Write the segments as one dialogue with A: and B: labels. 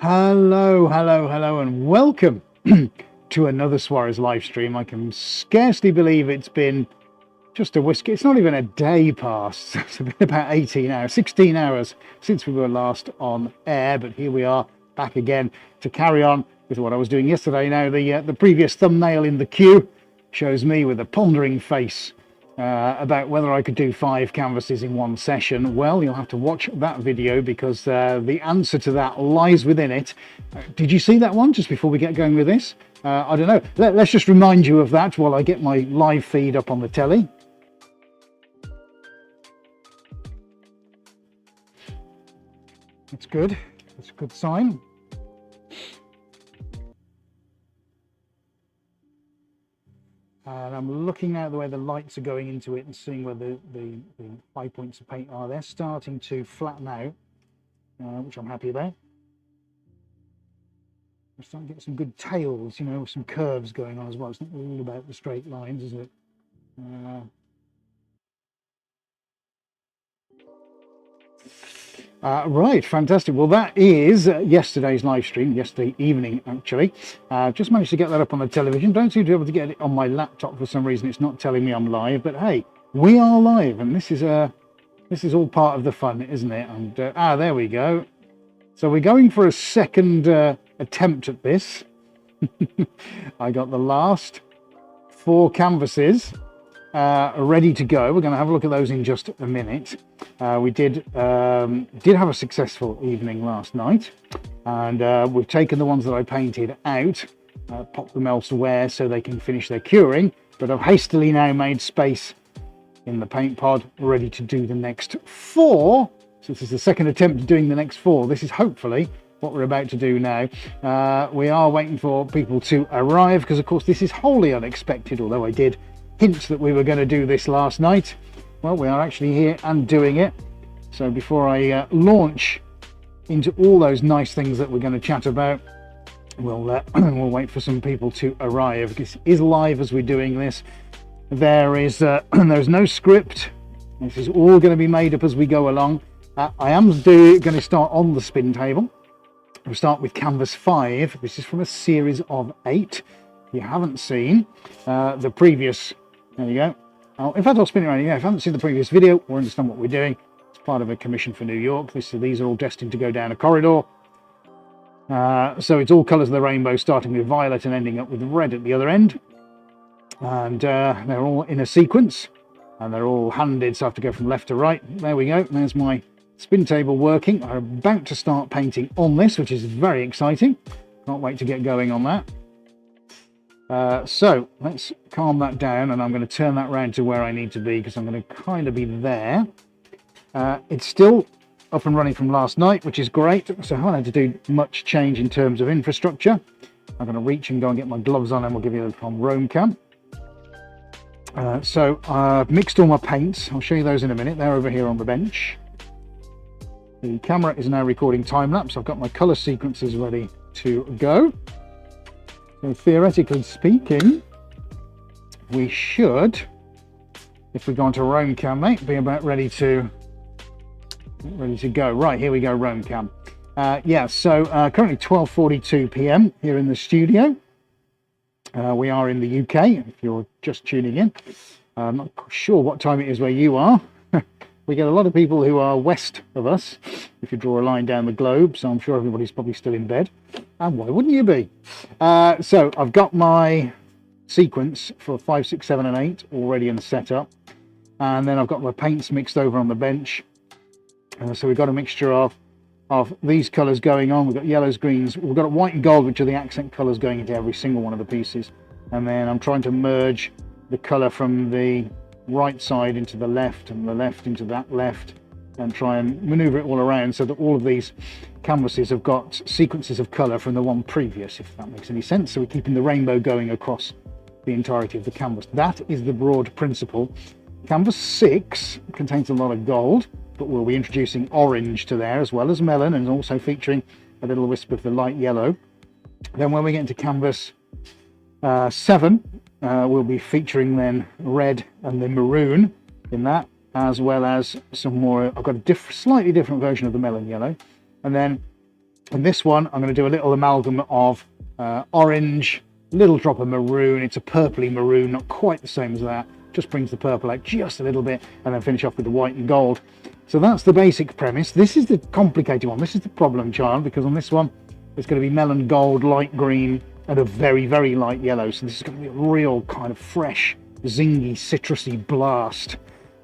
A: Hello, hello, hello, and welcome to another Suarez live stream. I can scarcely believe it's been just a whisker. It's not even a day past. It's been about 18 hours, 16 hours since we were last on air, but here we are back again to carry on with what I was doing yesterday. Now, the previous thumbnail in the queue shows me with a pondering face about whether I could do 5 canvases in one session. Well, you'll have to watch that video because the answer to that lies within it. Did you see that one just before we get going with this? I don't know. Let's just remind you of that while I get my live feed up on the telly. That's good. That's a good sign. And I'm looking out the way the lights are going into it and seeing where the high points of paint are. They're starting to flatten out, which I'm happy about. We're starting to get some good tails, you know, some curves going on as well. It's not all about the straight lines, is it? Right, fantastic. Well, that is yesterday's live stream, yesterday evening actually. Just managed to get that up on the television. Don't seem to be able to get it on my laptop for some reason. It's not telling me I'm live, but hey, we are live, and this is all part of the fun, isn't it? And there we go. So we're going for a second attempt at this. I got the last 4 canvases ready to go. We're going to have a look at those in just a minute. We did have a successful evening last night, and we've taken the ones that I painted out, popped them elsewhere so they can finish their curing, but I've hastily now made space in the paint pod ready to do the next 4. So this is the second attempt at doing the next 4. This is hopefully what we're about to do now. We are waiting for people to arrive because of course this is wholly unexpected, although I did hint that we were going to do this last night. Well, we are actually here and doing it. So before I launch into all those nice things that we're going to chat about, we'll wait for some people to arrive. This is live as we're doing this. There's no script. This is all going to be made up as we go along. I am going to start on the spin table. We'll start with canvas 5. This is from a series of 8. If you haven't seen the previous, there you go. Oh, in fact, I'll spin it around. Yeah, if you haven't seen the previous video or understand what we're doing, it's part of a commission for New York. These are all destined to go down a corridor. So it's all colours of the rainbow, starting with violet and ending up with red at the other end. And they're all in a sequence, and they're all handed, so I have to go from left to right. There we go. There's my spin table working. I'm about to start painting on this, which is very exciting. Can't wait to get going on that. So let's calm that down, and I'm going to turn that round to where I need to be because I'm going to kind of be there. It's still up and running from last night, which is great. So I haven't had to do much change in terms of infrastructure. I'm going to reach and go and get my gloves on, and we'll give you a little on Rome cam. So I've mixed all my paints. I'll show you those in a minute. They're over here on the bench. The camera is now recording time lapse. I've got my color sequences ready to go. So theoretically speaking, we should, if we go onto Rome cam, mate, be about ready to go. Right, here we go, Rome cam. So currently 12:42 p.m. here in the studio. We are in the UK, if you're just tuning in. I'm not sure what time it is where you are. We get a lot of people who are west of us, if you draw a line down the globe, so I'm sure everybody's probably still in bed. And why wouldn't you be? So I've got my sequence for 5, 6, 7, and 8 already in set up. And then I've got my paints mixed over on the bench. So we've got a mixture of these colours going on. We've got yellows, greens. We've got white and gold, which are the accent colours going into every single one of the pieces. And then I'm trying to merge the colour from the right side into the left and the left into that left, and try and maneuver it all around so that all of these canvases have got sequences of colour from the one previous, if that makes any sense. So we're keeping the rainbow going across the entirety of the canvas. That is the broad principle. Canvas 6 contains a lot of gold, but we'll be introducing orange to there as well as melon, and also featuring a little wisp of the light yellow. Then when we get into canvas 7, we'll be featuring then red and the maroon in that, as well as some more. I've got a slightly different version of the melon yellow, and then And this one, I'm going to do a little amalgam of orange, little drop of maroon. It's a purpley maroon, not quite the same as that. Just brings the purple out just a little bit, and then finish off with the white and gold. So that's the basic premise. This is the complicated one. This is the problem child, because on this one, it's going to be melon gold, light green, and a very, very light yellow. So this is going to be a real kind of fresh, zingy, citrusy blast,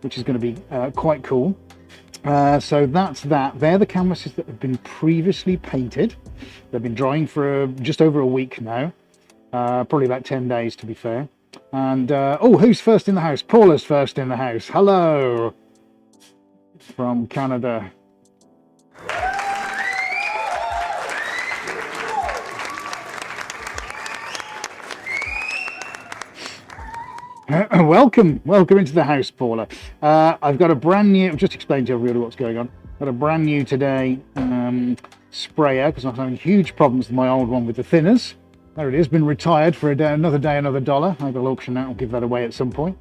A: which is going to be quite cool. So that's that. They're the canvases that have been previously painted. They've been drying for just over a week now, probably about 10 days to be fair. And oh, who's first in the house? Paula's first in the house. Hello from Canada. Welcome into the house, Paula. I've got a brand new, I've just explained to everybody what's going on. Got a brand new today sprayer, because I'm having huge problems with my old one with the thinners. There it is, been retired for a day, another $1. I will auction that, I'll give that away at some point.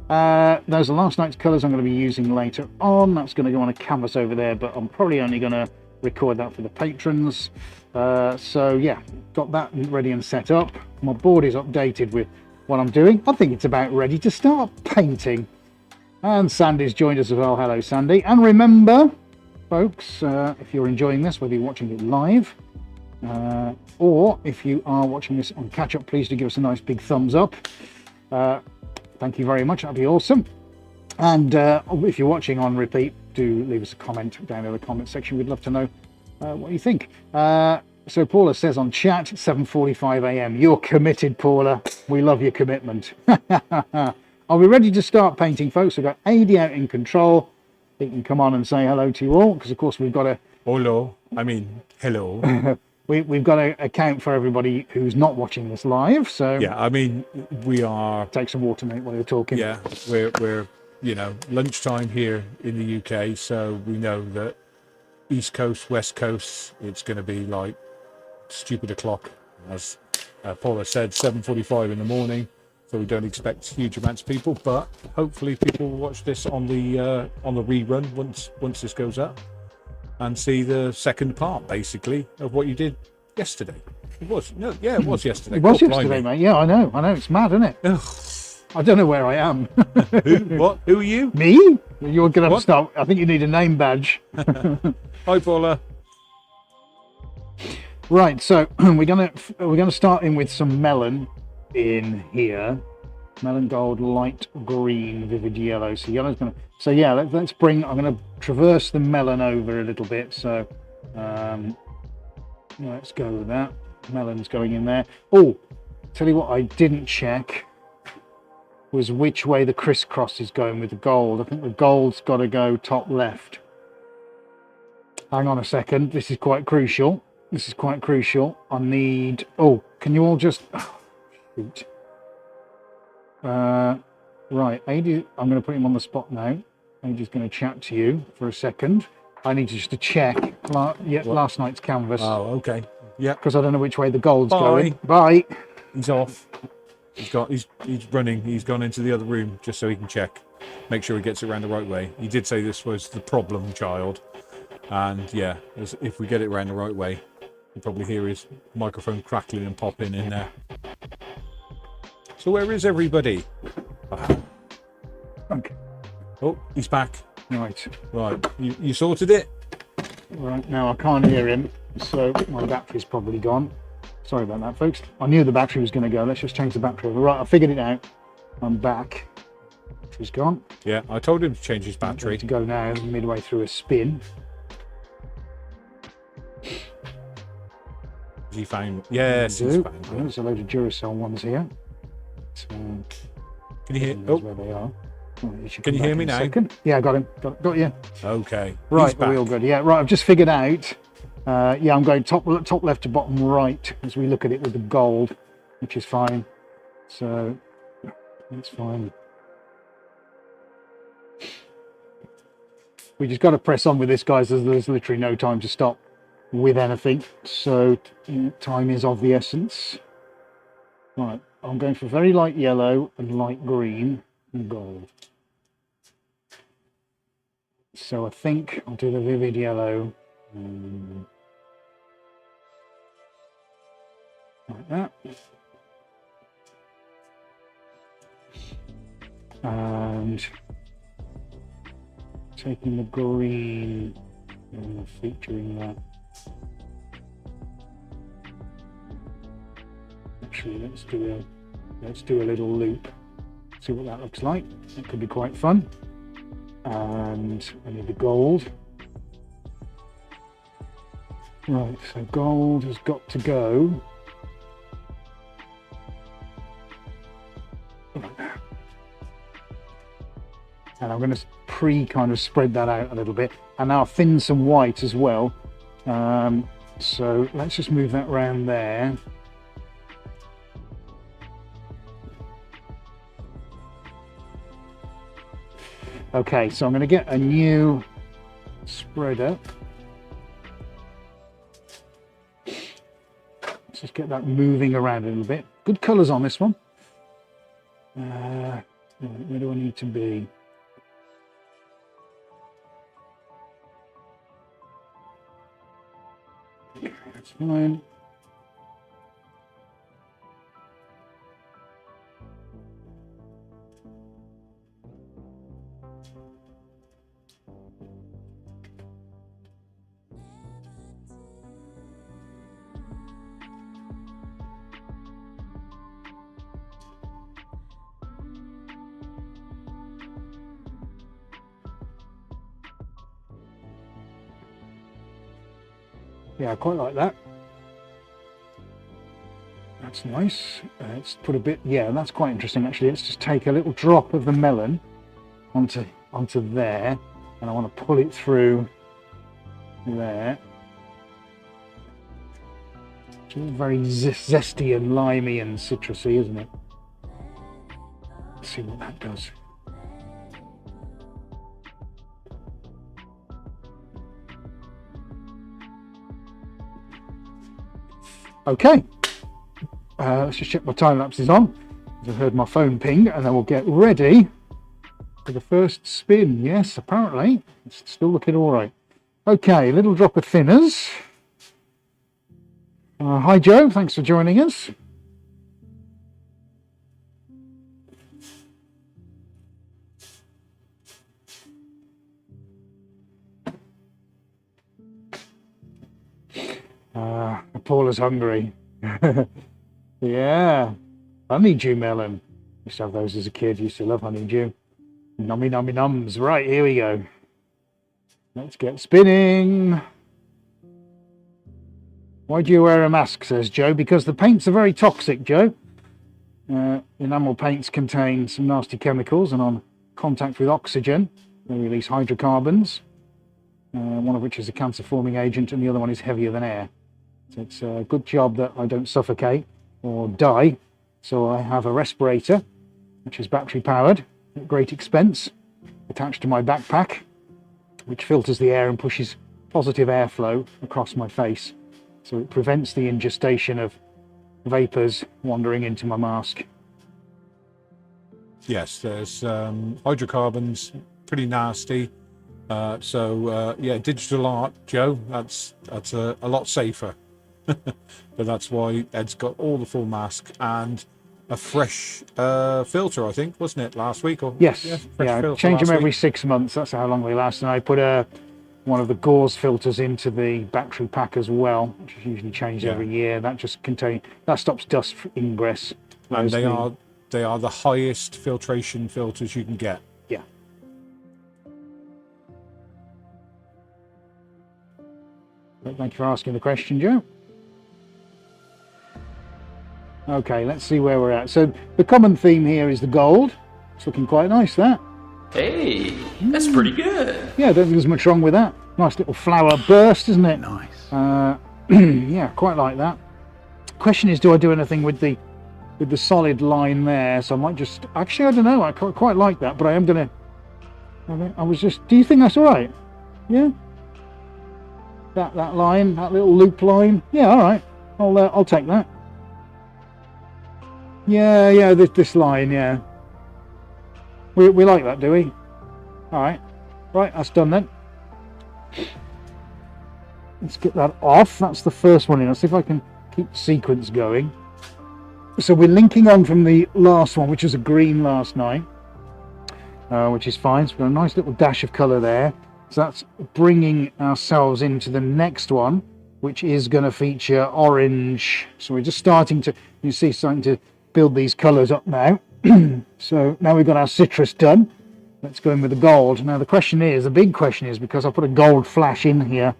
A: Those are last night's colours I'm going to be using later on. That's going to go on a canvas over there, but I'm probably only going to record that for the patrons. So yeah, got that ready and set up. My board is updated with what I'm doing. I think it's about ready to start painting. And Sandy's joined us as well. Hello, Sandy. And remember, folks, if you're enjoying this, whether you're watching it live or if you are watching this on catch up, please do give us a nice big thumbs up. Thank you very much. That'd be awesome. And if you're watching on repeat, do leave us a comment down in the comment section. We'd love to know what you think. So Paula says on chat, 7:45 a.m. You're committed, Paula. We love your commitment. Are we ready to start painting, folks? We've got AD out in control. He can come on and say hello to you all, because of course we've got to...
B: Hello. Hello.
A: We've got to account for everybody who's not watching this live. So
B: Yeah, I mean, we are...
A: Take some water, mate, while you're talking.
B: Yeah, we're lunchtime here in the UK, so we know that East Coast, West Coast, it's going to be like stupid o'clock, as Paula said, 7:45 in the morning. So we don't expect huge amounts of people, but hopefully people will watch this on the rerun once this goes up, and see the second part, basically, of what you did yesterday. It was yesterday.
A: It was yesterday, mate. Yeah, I know. It's mad, isn't it? I don't know where I am.
B: Who? What? Who are you?
A: Me? You're gonna have to start. I think you need a name badge.
B: Hi, Paula.
A: Right, so we're gonna start in with some melon in here. Melon gold, light green, vivid yellow. So yellow's gonna. So yeah, let's bring. I'm gonna traverse the melon over a little bit. So let's go with that. Melon's going in there. Oh, tell you what, I didn't check was which way the crisscross is going with the gold. I think the gold's got to go top left. Hang on a second. This is quite crucial. I need... Oh, can you all just... Oh, shoot. Right, AD, I'm going to put him on the spot now. AD's going to chat to you for a second. I need to check last night's canvas.
B: Oh, okay. Yeah.
A: Because I don't know which way the gold's going. Bye.
B: He's off. He's running. He's gone into the other room just so he can check, make sure he gets it around the right way. He did say this was the problem child, and yeah, if we get it around the right way, you'll probably hear his microphone crackling and popping in there. So where is everybody?
A: Okay.
B: Oh, he's back.
A: Right.
B: You sorted it?
A: Right, now I can't hear him, so my battery's probably gone. Sorry about that, folks. I knew the battery was going to go. Let's just change the battery over. Right, I figured it out. I'm back. Battery's gone.
B: Yeah, I told him to change his battery.
A: To go now, midway through a spin.
B: Has he found? Yes, he's found.
A: There's a load of Duracell ones here. So,
B: can you hear?
A: Oh, where they are.
B: Can you hear me now?
A: Second. Yeah, I got him. Got you.
B: Okay.
A: Right, we're all good. Yeah, right. I've just figured out. Yeah, I'm going top left to bottom right as we look at it with the gold, which is fine. So that's fine. We just got to press on with this, guys. There's literally no time to stop with anything. So time is of the essence. Right, I'm going for very light yellow and light green and gold. So I think I'll do the vivid yellow. like that. And taking the green and featuring that. Actually, let's do a little loop. See what that looks like. That could be quite fun. And I need the gold. Right, so gold has got to go. Like that. And I'm going to kind of spread that out a little bit. And now thin some white as well. So let's just move that round there. Okay, so I'm going to get a new spreader. Let's just get that moving around a little bit. Good colours on this one. Where do I need to be? Okay, that's fine. Yeah, I quite like that. That's nice. Let's put a bit, yeah, that's quite interesting actually. Let's just take a little drop of the melon onto there, and I want to pull it through there. It's all very zesty and limey and citrusy, isn't it? Let's see what that does. Okay, let's just check my time lapse is on. I've heard my phone ping, and then we'll get ready for the first spin. Yes, apparently it's still looking all right. Okay, little drop of thinners. Hi Joe, thanks for joining us. Paula's hungry. Yeah, honeydew melon. Used to have those as a kid. Used to love honeydew. Nummy nummy nums. Right, here we go. Let's get spinning. Why do you wear a mask, says Joe? Because the paints are very toxic, Joe. Enamel paints contain some nasty chemicals, and on contact with oxygen they release hydrocarbons, one of which is a cancer-forming agent and the other one is heavier than air. So it's a good job that I don't suffocate or die. So I have a respirator, which is battery powered at great expense, attached to my backpack, which filters the air and pushes positive airflow across my face. So it prevents the ingestion of vapours wandering into my mask.
B: Yes, there's hydrocarbons, pretty nasty. Yeah, digital art, Joe, that's a lot safer. But that's why Ed's got all the full mask and a fresh filter, I think, wasn't it, last week? Or
A: yes,
B: yeah,
A: change them every 6 months. That's how long they last. And I put one of the gauze filters into the battery pack as well, which is usually changed every year. That just that stops dust ingress.
B: And they are the highest filtration filters you can get.
A: Yeah. But thank you for asking the question, Joe. Okay, let's see where we're at. So the common theme here is the gold. It's looking quite nice, that.
C: Hey, that's pretty good.
A: Yeah, I don't think there's much wrong with that. Nice little flower burst, isn't it?
C: Nice.
A: Yeah, quite like that. Question is, do I do anything with the solid line there? So I might just, actually, I don't know. I quite like that, but I am gonna. Do you think that's all right? Yeah. That line, that little loop line. Yeah, all right. I'll take that. Yeah, this line, yeah. We like that, do we? All right, that's done then. Let's get that off. That's the first one in. Let's see if I can keep the sequence going. So we're linking on from the last one, which was a green last night, which is fine. So we've got a nice little dash of colour there. So that's bringing ourselves into the next one, which is going to feature orange. So we're just starting to, you see, starting to build these colours up now. So now we've got our citrus done. Let's go in with the gold. Now the question is, the big question is, because I put a gold flash in here,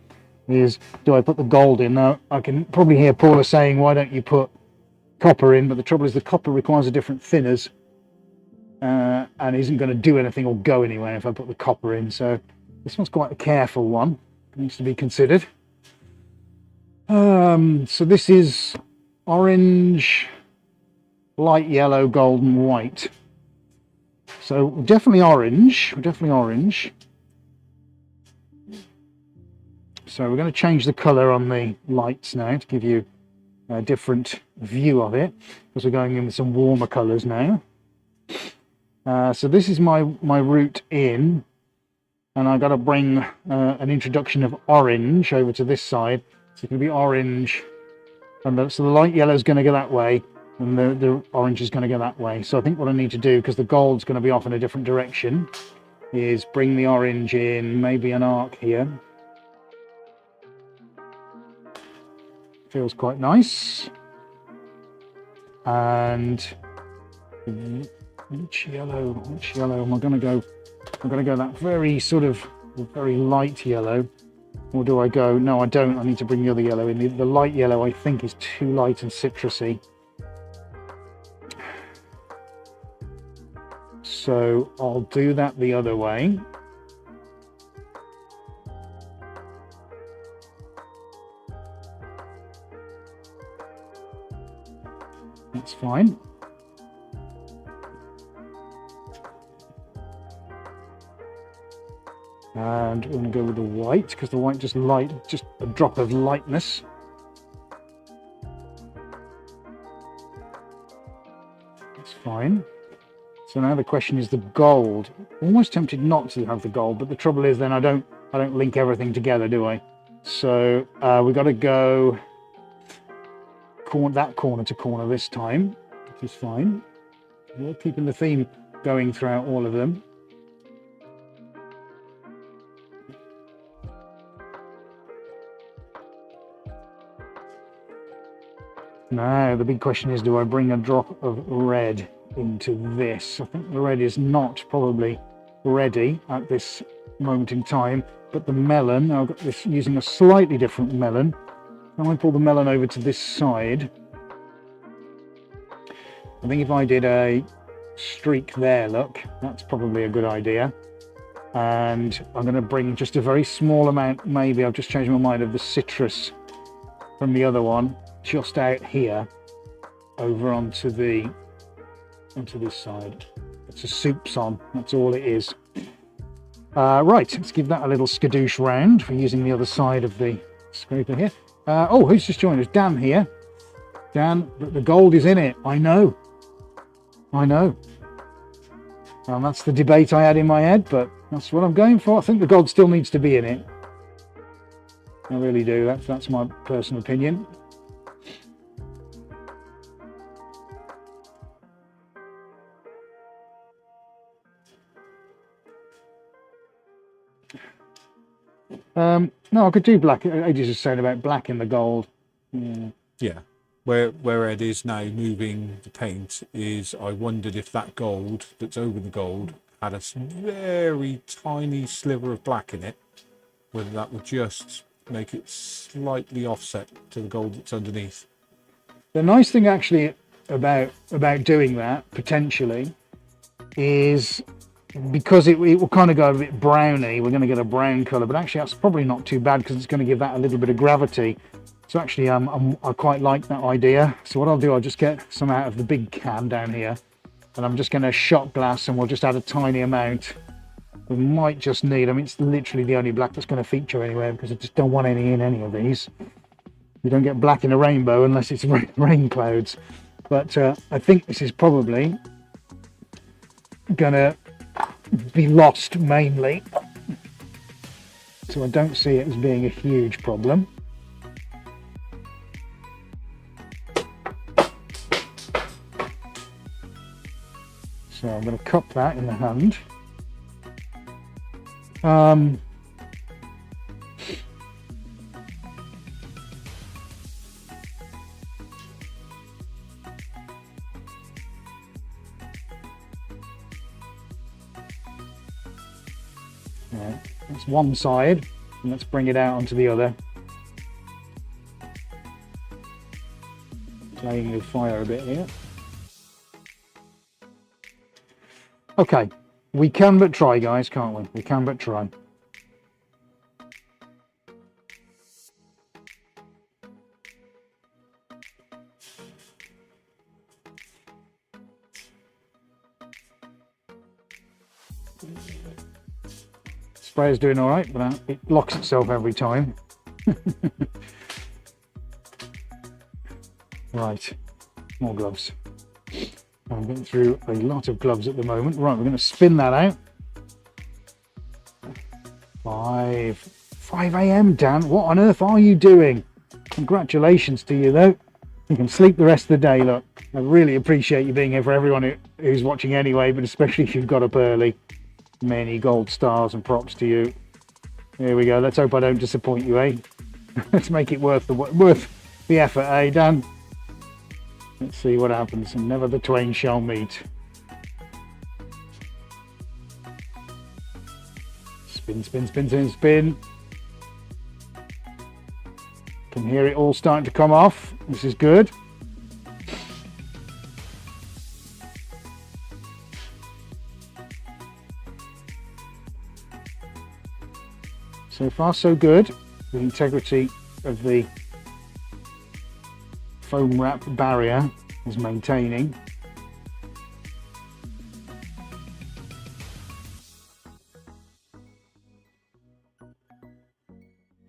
A: is do I put the gold in? Now I can probably hear Paula saying, why don't you put copper in? But the trouble is the copper requires a different thinners and isn't going to do anything or go anywhere if I put the copper in. So this one's quite a careful one, needs to be considered. So this is orange, light yellow, gold and white. So definitely orange, So we're going to change the colour on the lights now to give you a different view of it, because we're going in with some warmer colours now. So this is my route in, and I've got to bring an introduction of orange over to this side. So it's going to be orange, and so the light yellow is going to go that way, and the orange is going to go that way. So I think what I need to do, because the gold's going to be off in a different direction, is bring the orange in, maybe an arc here. Feels quite nice. And which yellow am I going to go? I'm going to go that very sort of very light yellow, or do I go, no I don't, I need to bring the other yellow in. The light yellow I think is too light and citrusy, so I'll do that the other way. That's fine. And we're going to go with the white, because the white just a drop of lightness. That's fine. So now the question is the gold. Almost tempted not to have the gold, but the trouble is then I don't link everything together, do I? So we've got to go that corner to corner this time, which is fine. We're keeping the theme going throughout all of them. Now the big question is, do I bring a drop of red into this? I think the red is not probably ready at this moment in time, but the melon, I've got this using a slightly different melon. When I pull the melon over to this side, I think if I did a streak there, look, that's probably a good idea. And I'm going to bring just a very small amount, maybe I've just changed my mind, of the citrus from the other one just out here over onto this side. It's a soups on, that's all it is. Right, let's give that a little skadoosh round for using the other side of the scraper here. Oh, who's just joined us? Dan here. Dan, the gold is in it. I know. That's the debate I had in my head, but that's what I'm going for. I think the gold still needs to be in it. I really do. That's my personal opinion. No, I could do black. Ages was saying about black in the gold.
B: Yeah. Where Ed is now moving the paint is, I wondered if that gold that's over the gold had a very tiny sliver of black in it, whether that would just make it slightly offset to the gold that's underneath.
A: The nice thing actually about doing that potentially is, because it will kind of go a bit browny, we're going to get a brown colour, but actually that's probably not too bad, because it's going to give that a little bit of gravity. So actually I quite like that idea. So what I'll do, I'll just get some out of the big can down here, and I'm just going to shot glass, and we'll just add a tiny amount. We might just need, I mean, it's literally the only black that's going to feature anywhere, because I just don't want any in any of these. You don't get black in a rainbow unless it's rain clouds. But I think this is probably going to be lost mainly. So I don't see it as being a huge problem. So I'm going to cup that in the hand. Right, that's one side, and let's bring it out onto the other. Playing with fire a bit here. Okay, we can but try, guys, can't we? We can but try. Sprayer's doing all right, but it locks itself every time. Right, more gloves. I'm getting through a lot of gloves at the moment. Right, we're going to spin that out. 5 a.m. Dan, what on earth are you doing? Congratulations to you though. You can sleep the rest of the day. Look, I really appreciate you being here for everyone who's watching anyway, but especially if you've got up early. Many gold stars and props to you. Here we go. Let's hope I don't disappoint you, eh? Let's make it worth the effort, eh, Dan? Let's see what happens, and never the twain shall meet. Spin, spin, spin, spin, spin. Can hear it all starting to come off. This is good. So far, so good. The integrity of the foam wrap barrier is maintaining.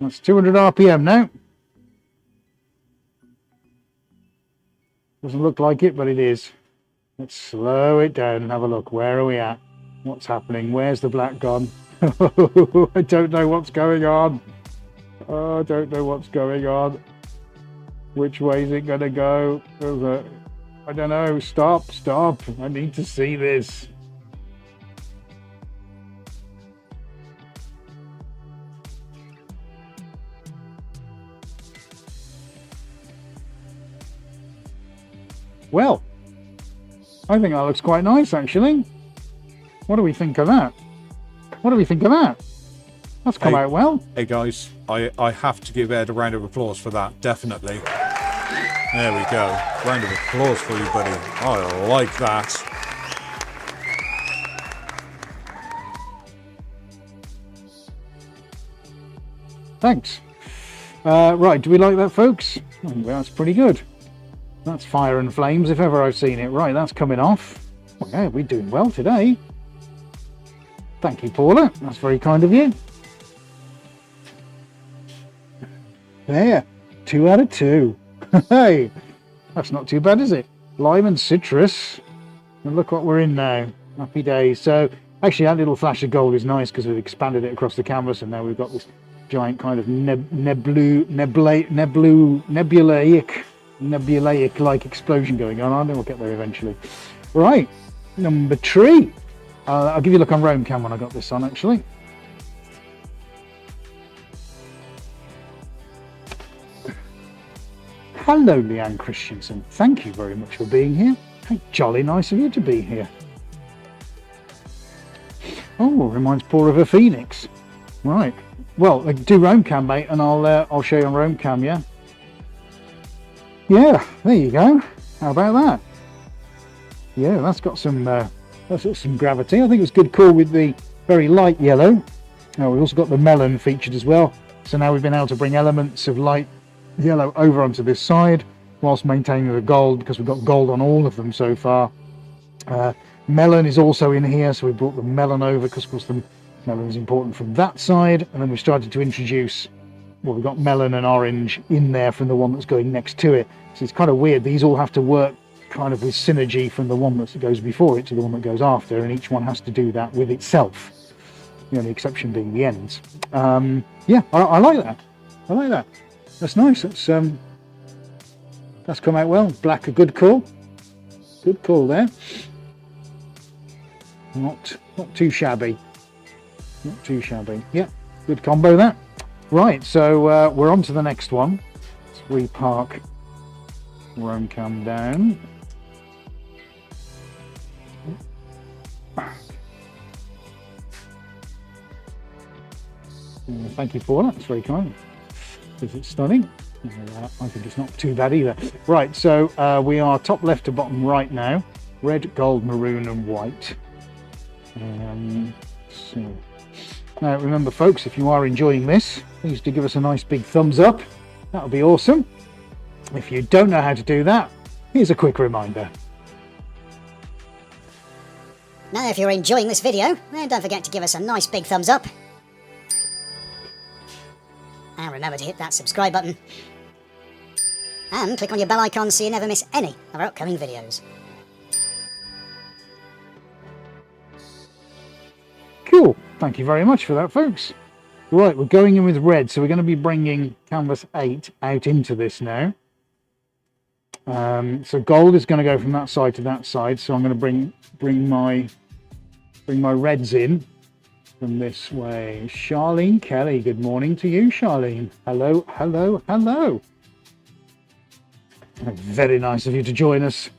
A: That's 200 RPM now. Doesn't look like it, but it is. Let's slow it down and have a look. Where are we at? What's happening? Where's the black gone? I don't know what's going on. Oh, I don't know what's going on. Which way is it going to go? I don't know. Stop. I need to see this. Well, I think that looks quite nice, actually. What do we think of that? That's come out well.
B: Hey guys, I have to give Ed a round of applause for that, definitely. There we go. Round of applause for you, buddy. I like that.
A: Thanks. Right, do we like that, folks? I think that's pretty good. That's fire and flames if ever I've seen it. Right, that's coming off. Well, yeah, we're doing well today. Thank you, Paula. That's very kind of you. There, 2 out of 2. Hey, that's not too bad, is it? Lime and citrus. And look what we're in now. Happy days. So, actually, that little flash of gold is nice because we've expanded it across the canvas, and now we've got this giant kind of nebulaic-like explosion going on. I think we'll get there eventually. Right, number 3. I'll give you a look on Roam Cam when I got this on, actually. Hello, Leanne Christensen. Thank you very much for being here. How jolly nice of you to be here. Oh, reminds Paul of a phoenix. Right. Well, do Roam Cam, mate, and I'll show you on Roam Cam, yeah? Yeah, there you go. How about that? Yeah, that's got some gravity. I think it was good call with the very light yellow. We've also got the melon featured as well. So now we've been able to bring elements of light yellow over onto this side whilst maintaining the gold, because we've got gold on all of them so far. Melon is also in here, so we brought the melon over because of course the melon is important from that side, and then we started to introduce, well, we've got melon and orange in there from the one that's going next to it. So it's kind of weird. These all have to work kind of with synergy from the one that goes before it to the one that goes after, and each one has to do that with itself. The only exception being the ends. Yeah, I like that. I like that. That's nice. That's come out well. Black, a good call. Good call there. Not too shabby. Not too shabby. Yeah, good combo that. Right, so we're on to the next one. Let's repark roam cam down. Thank you for that, it's very kind. Is it stunning? I think it's not too bad either. Right, so we are top left to bottom right now. Red, gold, maroon and white. So. Now remember folks, if you are enjoying this, please do give us a nice big thumbs up. That would be awesome. If you don't know how to do that, here's a quick reminder.
D: Now if you're enjoying this video, then don't forget to give us a nice big thumbs up. And remember to hit that subscribe button. And click on your bell icon so you never miss any of our upcoming videos.
A: Cool. Thank you very much for that, folks. Right, we're going in with red, so we're going to be bringing canvas 8 out into this now. So gold is going to go from that side to that side, so I'm going to bring my reds in from this way. Charlene Kelly, good morning to you, Charlene. Hello, hello, hello. Very nice of you to join us.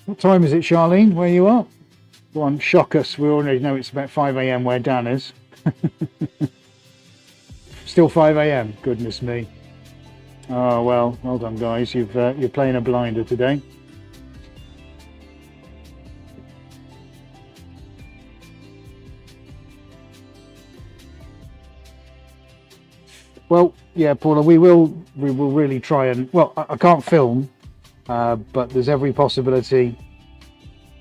A: What time is it, Charlene, where you are? Go on, shock us. We already know it's about 5 a.m. where Dan is. Still 5 a.m. Goodness me. Oh well done, guys. You're playing a blinder today. Well, yeah, Paula, we will really try and. Well, I can't film, but there's every possibility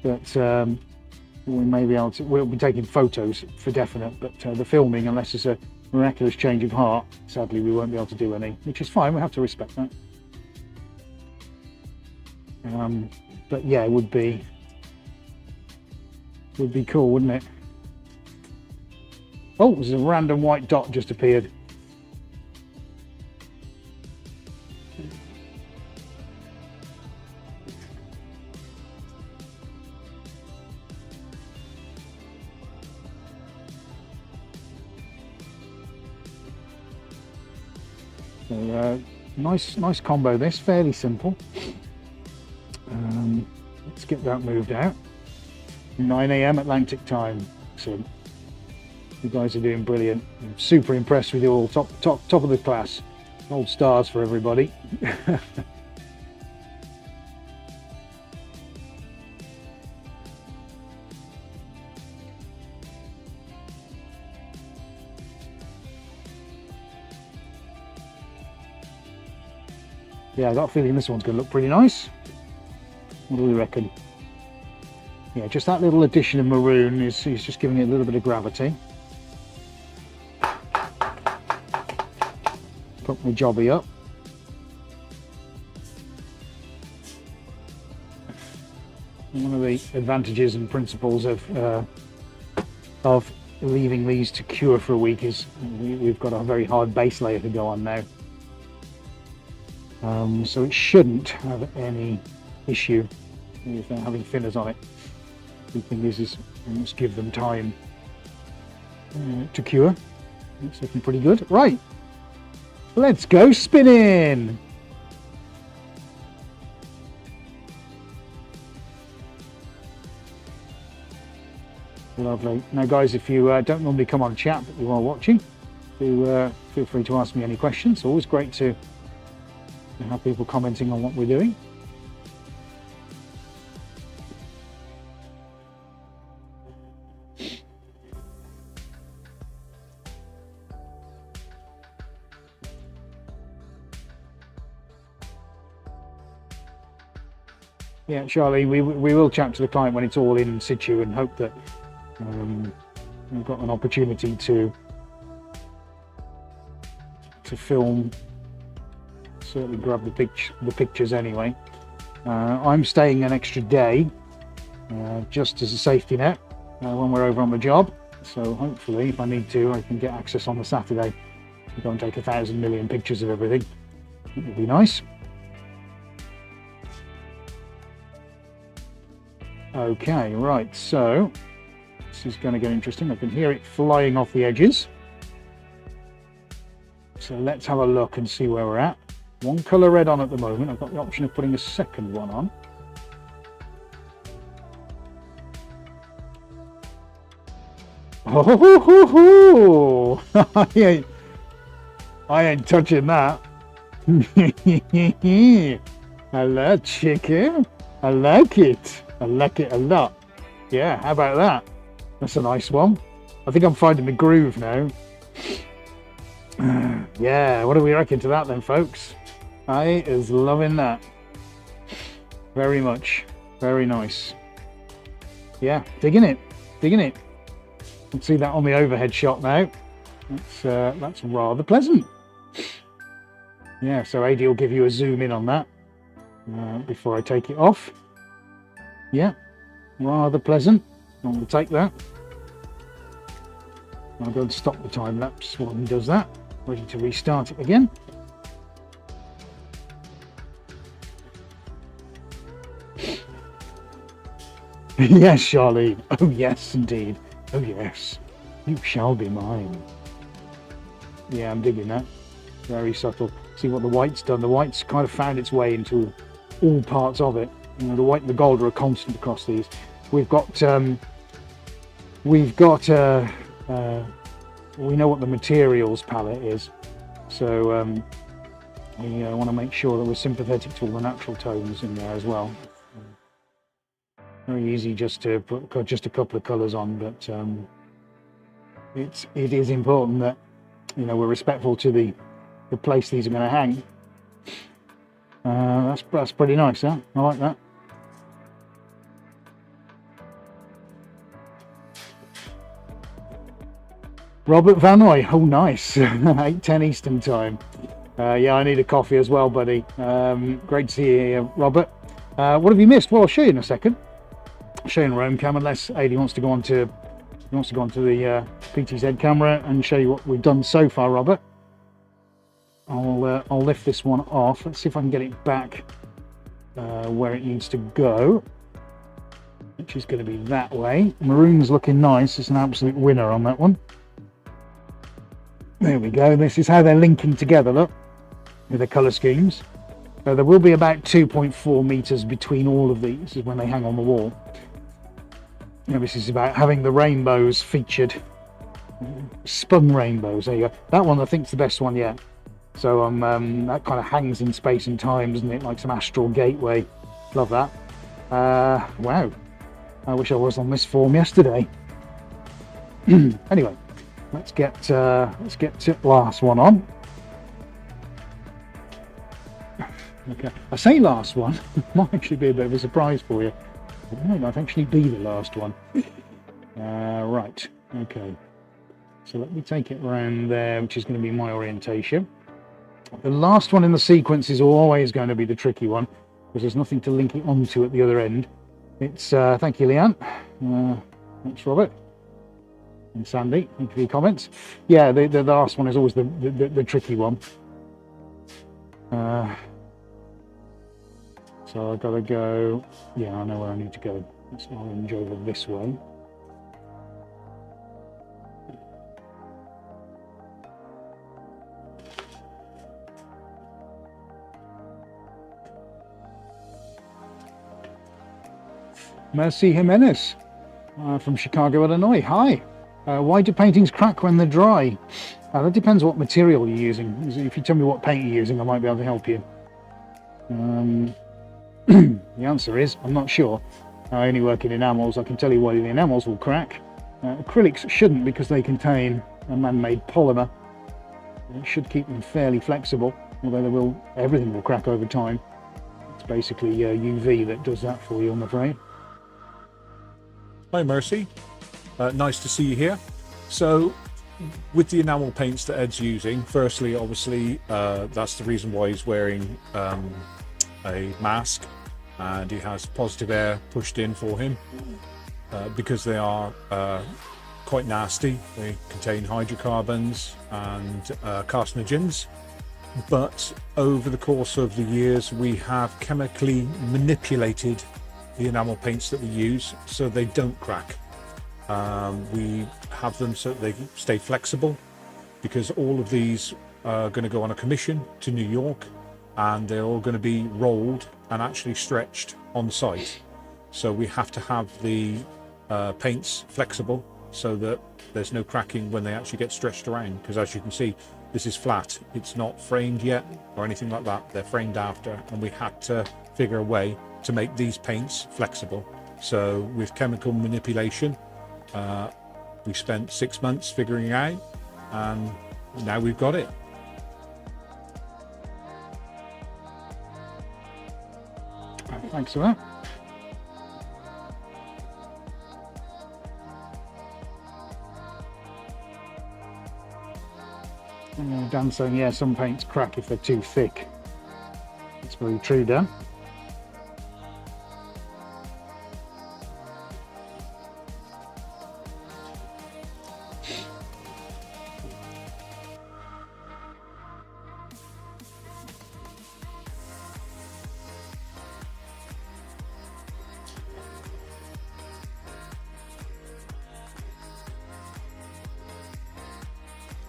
A: that we may be able to. We'll be taking photos for definite, but the filming, unless it's a miraculous change of heart, sadly we won't be able to do any, which is fine. We have to respect that. But yeah, it would be cool, wouldn't it? Oh, there's a random white dot just appeared. So, nice combo this, fairly simple. Let's get that moved out. 9 a.m. Atlantic time. Excellent. You guys are doing brilliant. I'm super impressed with you all. Top of the class. Gold stars for everybody. Yeah, I got a feeling this one's going to look pretty nice. What do we reckon? Yeah, just that little addition of maroon is just giving it a little bit of gravity. Put my jobby up. One of the advantages and principles of leaving these to cure for a week is we've got a very hard base layer to go on now. So it shouldn't have any issue with having thinners on it. The thing is let's give them time to cure. It's looking pretty good. Right, let's go spinning. Lovely. Now guys, if you don't normally come on chat but you are watching, do feel free to ask me any questions. It's always great to have people commenting on what we're doing. Yeah, Charlie, we will chat to the client when it's all in situ and hope that we've got an opportunity to film. Certainly grab the pictures anyway. I'm staying an extra day just as a safety net when we're over on the job. So hopefully, if I need to, I can get access on the Saturday to go and take 1,000 million pictures of everything. It would be nice. Okay, right, so this is going to get interesting. I can hear it flying off the edges. So let's have a look and see where we're at. One colour red on at the moment. I've got the option of putting a second one on. Oh, I ain't touching that. Hello, chicken. I like it. I like it a lot. Yeah, how about that? That's a nice one. I think I'm finding the groove now. Yeah, what do we reckon to that then, folks? I is loving that. Very much. Very nice. Yeah, digging it. Digging it. You can see that on the overhead shot now. That's rather pleasant. Yeah, so AD will give you a zoom in on that before I take it off. Yeah, rather pleasant. I'm going to take that. I'll go and stop the time lapse while he does that. Ready to restart it again. Yes, Charlene. Oh, yes, indeed. Oh, yes. You shall be mine. Yeah, I'm digging that. Very subtle. See what the white's done. The white's kind of found its way into all parts of it. You know, the white and the gold are a constant across these. We know what the materials palette is, so we want to make sure that we're sympathetic to all the natural tones in there as well. Very easy just to put just a couple of colours on, but it is important that we're respectful to the place these are going to hang. That's pretty nice, huh? I like that. Robert Vanoy, oh nice, 8:10 Eastern time. Yeah, I need a coffee as well, buddy. Great to see you here, Robert. What have you missed? Well, I'll show you in a second. I'll show you in Roam Cam, unless AD wants to go on to the PTZ camera and show you what we've done so far, Robert. I'll lift this one off. Let's see if I can get it back where it needs to go, which is going to be that way. Maroon's looking nice. It's an absolute winner on that one. There we go. This is how they're linking together, look, with the colour schemes. There will be about 2.4 meters between all of these when they hang on the wall. This is about having the rainbows featured. Spun rainbows, there you go. That one I think is the best one yet. So that kind of hangs in space and time, doesn't it? Like some astral gateway. Love that. Wow. I wish I was on this form yesterday. Anyway, let's get to the last one on. Okay, I say last one. Might actually be a bit of a surprise for you. It might actually be the last one. Right. Okay. So let me take it around there, which is going to be my orientation. The last one in the sequence is always going to be the tricky one, because there's nothing to link it onto at the other end. It's thank you, Leanne. Thanks, Robert. And Sandy, thank you for your comments. Yeah, the last one is always the tricky one. So I've got to go, yeah, I know where I need to go. It's orange over this way. Mercy Jimenez from Chicago, Illinois. Hi. Why do paintings crack when they're dry? That depends what material you're using. If you tell me what paint you're using, I might be able to help you. The answer is, I'm not sure. I only work in enamels. I can tell you why the enamels will crack. Acrylics shouldn't, because they contain a man-made polymer. It should keep them fairly flexible, although everything will crack over time. It's basically UV that does that for you, I'm afraid.
B: Hi Mercy, nice to see you here. So with the enamel paints that Ed's using, firstly obviously that's the reason why he's wearing a mask, and he has positive air pushed in for him because they are quite nasty. They contain hydrocarbons and carcinogens. But over the course of the years, we have chemically manipulated the enamel paints that we use so they don't crack. We have them so that they stay flexible, because all of these are going to go on a commission to New York, and they're all going to be rolled and actually stretched on site. So we have to have the paints flexible so that there's no cracking when they actually get stretched around, because as you can see, this is flat. It's not framed yet or anything like that. They're framed after, and we had to figure a way to make these paints flexible. So with chemical manipulation, we spent 6 months figuring it out, and now we've got it.
A: Thanks for that. Dan's saying, yeah, some paints crack if they're too thick. It's very true, Dan.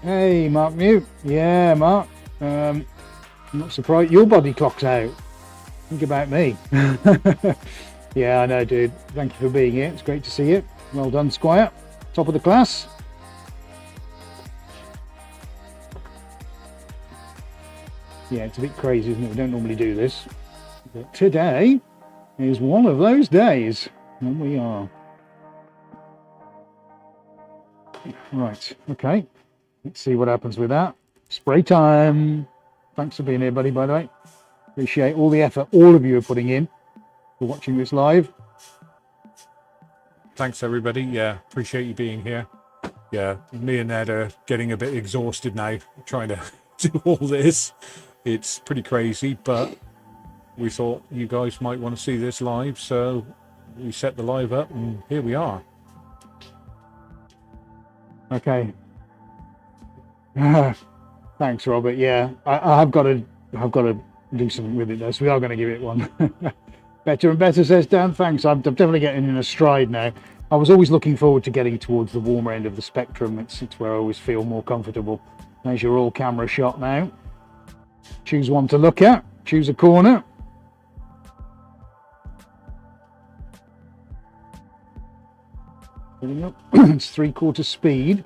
A: Hey, Mark Mute. Yeah, Mark. I'm not surprised. Your body clock's out. Think about me. Yeah, I know, dude. Thank you for being here. It's great to see you. Well done, Squire. Top of the class. Yeah, it's a bit crazy, isn't it? We don't normally do this. But today is one of those days. And we are. Right, okay. Let's see what happens with that. Spray time. Thanks for being here, buddy, by the way. Appreciate all the effort all of you are putting in for watching this live.
B: Thanks, everybody. Yeah, appreciate you being here. Yeah, me and Ned are getting a bit exhausted now trying to do all this. It's pretty crazy, but we thought you guys might want to see this live, so we set the live up, and here we are.
A: Okay. Thanks, Robert. Yeah, I've got to do something with it though, so we are going to give it one. Better and better, says Dan. Thanks. I'm definitely getting in a stride now. I was always looking forward to getting towards the warmer end of the spectrum. It's where I always feel more comfortable. There's your all camera shot now. Choose one to look at. Choose a corner. Putting up. It's 3/4 speed.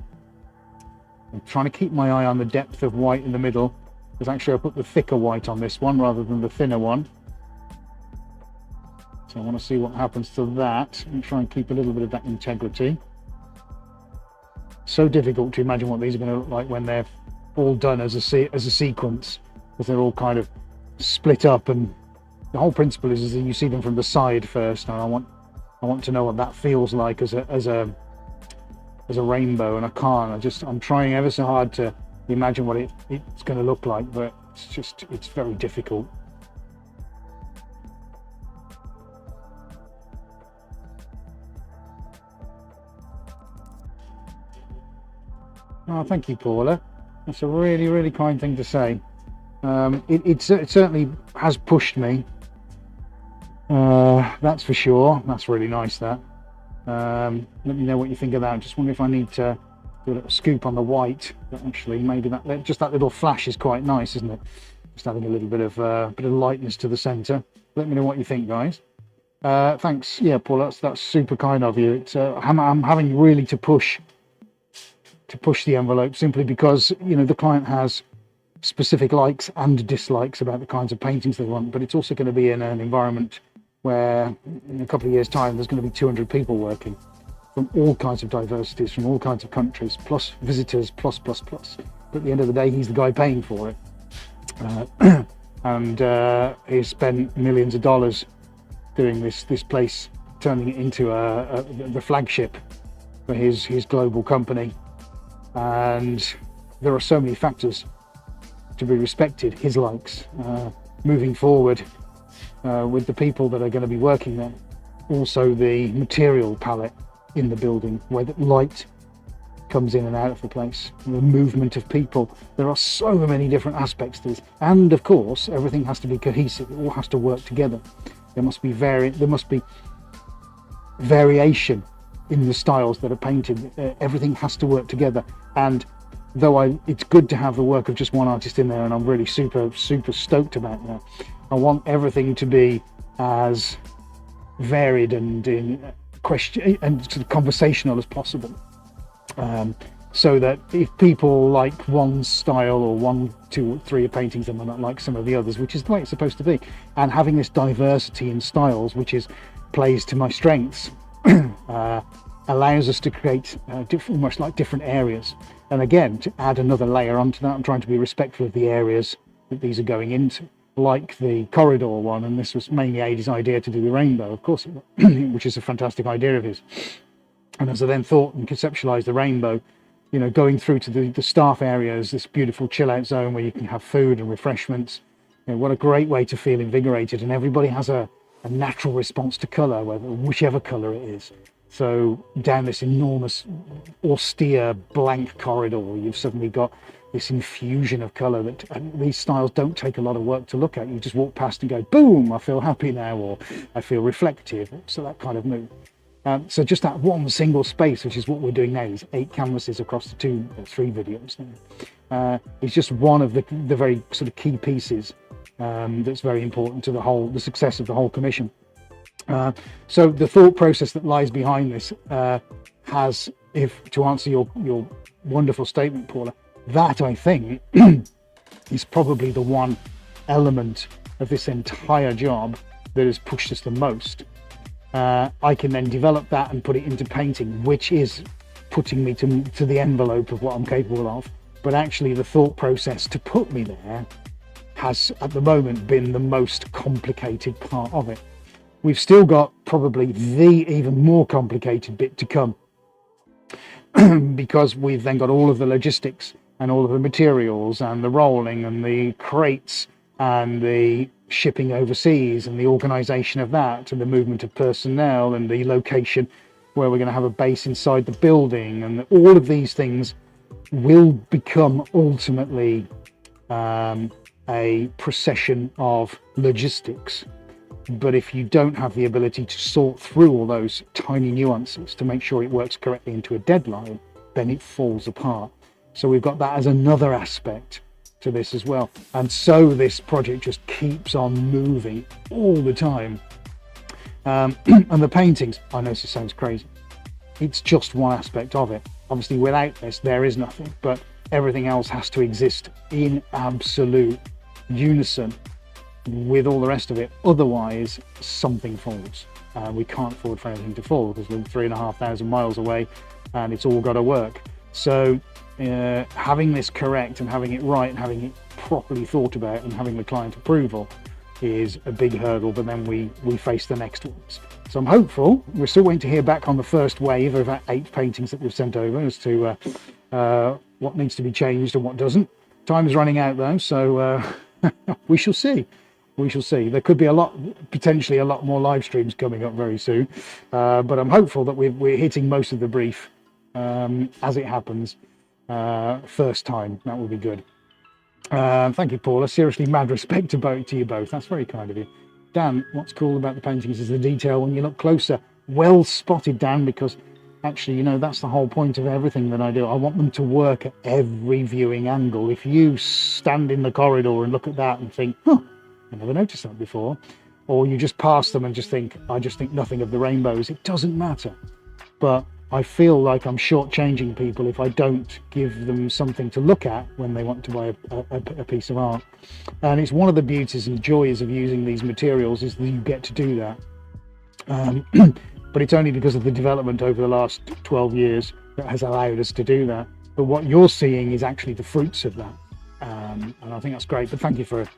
A: I'm trying to keep my eye on the depth of white in the middle, because actually I put the thicker white on this one rather than the thinner one. So I want to see what happens to that and try and keep a little bit of that integrity. So difficult to imagine what these are going to look like when they're all done as a sequence, because they're all kind of split up, and the whole principle is that you see them from the side first, and I want to know what that feels like as a rainbow, and I can't. I'm trying ever so hard to imagine what it's going to look like, but it's very difficult. Oh, thank you, Paula. That's a really, really kind thing to say. It certainly has pushed me. That's for sure. That's really nice, that. Let me know what you think of that. I just wonder if I need to do a little scoop on the white. But actually, maybe that little flash is quite nice, isn't it? Just adding a little bit of lightness to the center. Let me know what you think, guys. Thanks. Yeah, Paul, that's super kind of you. I'm having really to push the envelope, simply because the client has specific likes and dislikes about the kinds of paintings they want, but it's also going to be in an environment where in a couple of years' time there's going to be 200 people working from all kinds of diversities, from all kinds of countries, plus visitors, plus. But at the end of the day, he's the guy paying for it. And he's spent millions of dollars doing this place, turning it into the flagship for his global company. And there are so many factors to be respected. His likes, moving forward, with the people that are going to be working there. Also the material palette in the building, where the light comes in and out of the place, the movement of people. There are so many different aspects to this, and of course everything has to be cohesive. It all has to work together. There must be variation in the styles that are painted. Everything has to work together, and though it's good to have the work of just one artist in there, and I'm really super stoked about that, I want everything to be as varied and in question and sort of conversational as possible, so that if people like one style or 1, 2, or 3 paintings, they might not like some of the others, which is the way it's supposed to be. And having this diversity in styles, which plays to my strengths, allows us to create almost like different areas. And again, to add another layer onto that, I'm trying to be respectful of the areas that these are going into, like the corridor one. And this was mainly Aidy's idea to do the rainbow, of course, which is a fantastic idea of his. And as I then thought and conceptualized the rainbow, you know, going through to the staff areas, this beautiful chill out zone where you can have food and refreshments. You know, what a great way to feel invigorated. And everybody has a natural response to color, whichever color it is. So down this enormous, austere, blank corridor, you've suddenly got this infusion of color that these styles don't take a lot of work to look at. You just walk past and go, boom, I feel happy now, or I feel reflective. So that kind of mood. So just that one single space, which is what we're doing now, these 8 canvases across the 2 or 3 videos now, is just one of the very sort of key pieces that's very important to the success of the whole commission. So the thought process that lies behind this has, to answer your wonderful statement, Paula, that I think is probably the one element of this entire job that has pushed us the most. I can then develop that and put it into painting, which is putting me to the envelope of what I'm capable of. But actually the thought process to put me there has at the moment been the most complicated part of it. We've still got probably the even more complicated bit to come, because we've then got all of the logistics and all of the materials and the rolling and the crates and the shipping overseas and the organization of that and the movement of personnel and the location where we're going to have a base inside the building, and all of these things will become ultimately a procession of logistics. But if you don't have the ability to sort through all those tiny nuances to make sure it works correctly into a deadline, then it falls apart. So we've got that as another aspect to this as well. And so this project just keeps on moving all the time. And the paintings, I know this sounds crazy, it's just one aspect of it. Obviously without this there is nothing, but everything else has to exist in absolute unison with all the rest of it, otherwise something falls. We can't afford for anything to fall because we're 3,500 miles away and it's all got to work. So having this correct and having it right and having it properly thought about and having the client approval is a big hurdle, but then we face the next ones. So I'm hopeful. We're still waiting to hear back on the first wave of 8 paintings that we've sent over as to what needs to be changed and what doesn't. Time's running out though, so we shall see. We shall see. There could be potentially a lot more live streams coming up very soon, but I'm hopeful that we're hitting most of the brief as it happens first time. That will be good. Thank you, Paula. Seriously, mad respect to you both. That's very kind of you. Dan, what's cool about the paintings is the detail when you look closer. Well spotted, Dan, because actually, you know, that's the whole point of everything that I do. I want them to work at every viewing angle. If you stand in the corridor and look at that and think, huh, I never noticed that before, or you just pass them and just think, I just think nothing of the rainbows, it doesn't matter. But I feel like I'm shortchanging people if I don't give them something to look at when they want to buy a piece of art. And it's one of the beauties and joys of using these materials is that you get to do that. But it's only because of the development over the last 12 years that has allowed us to do that. But what you're seeing is actually the fruits of that. And I think that's great. But thank you for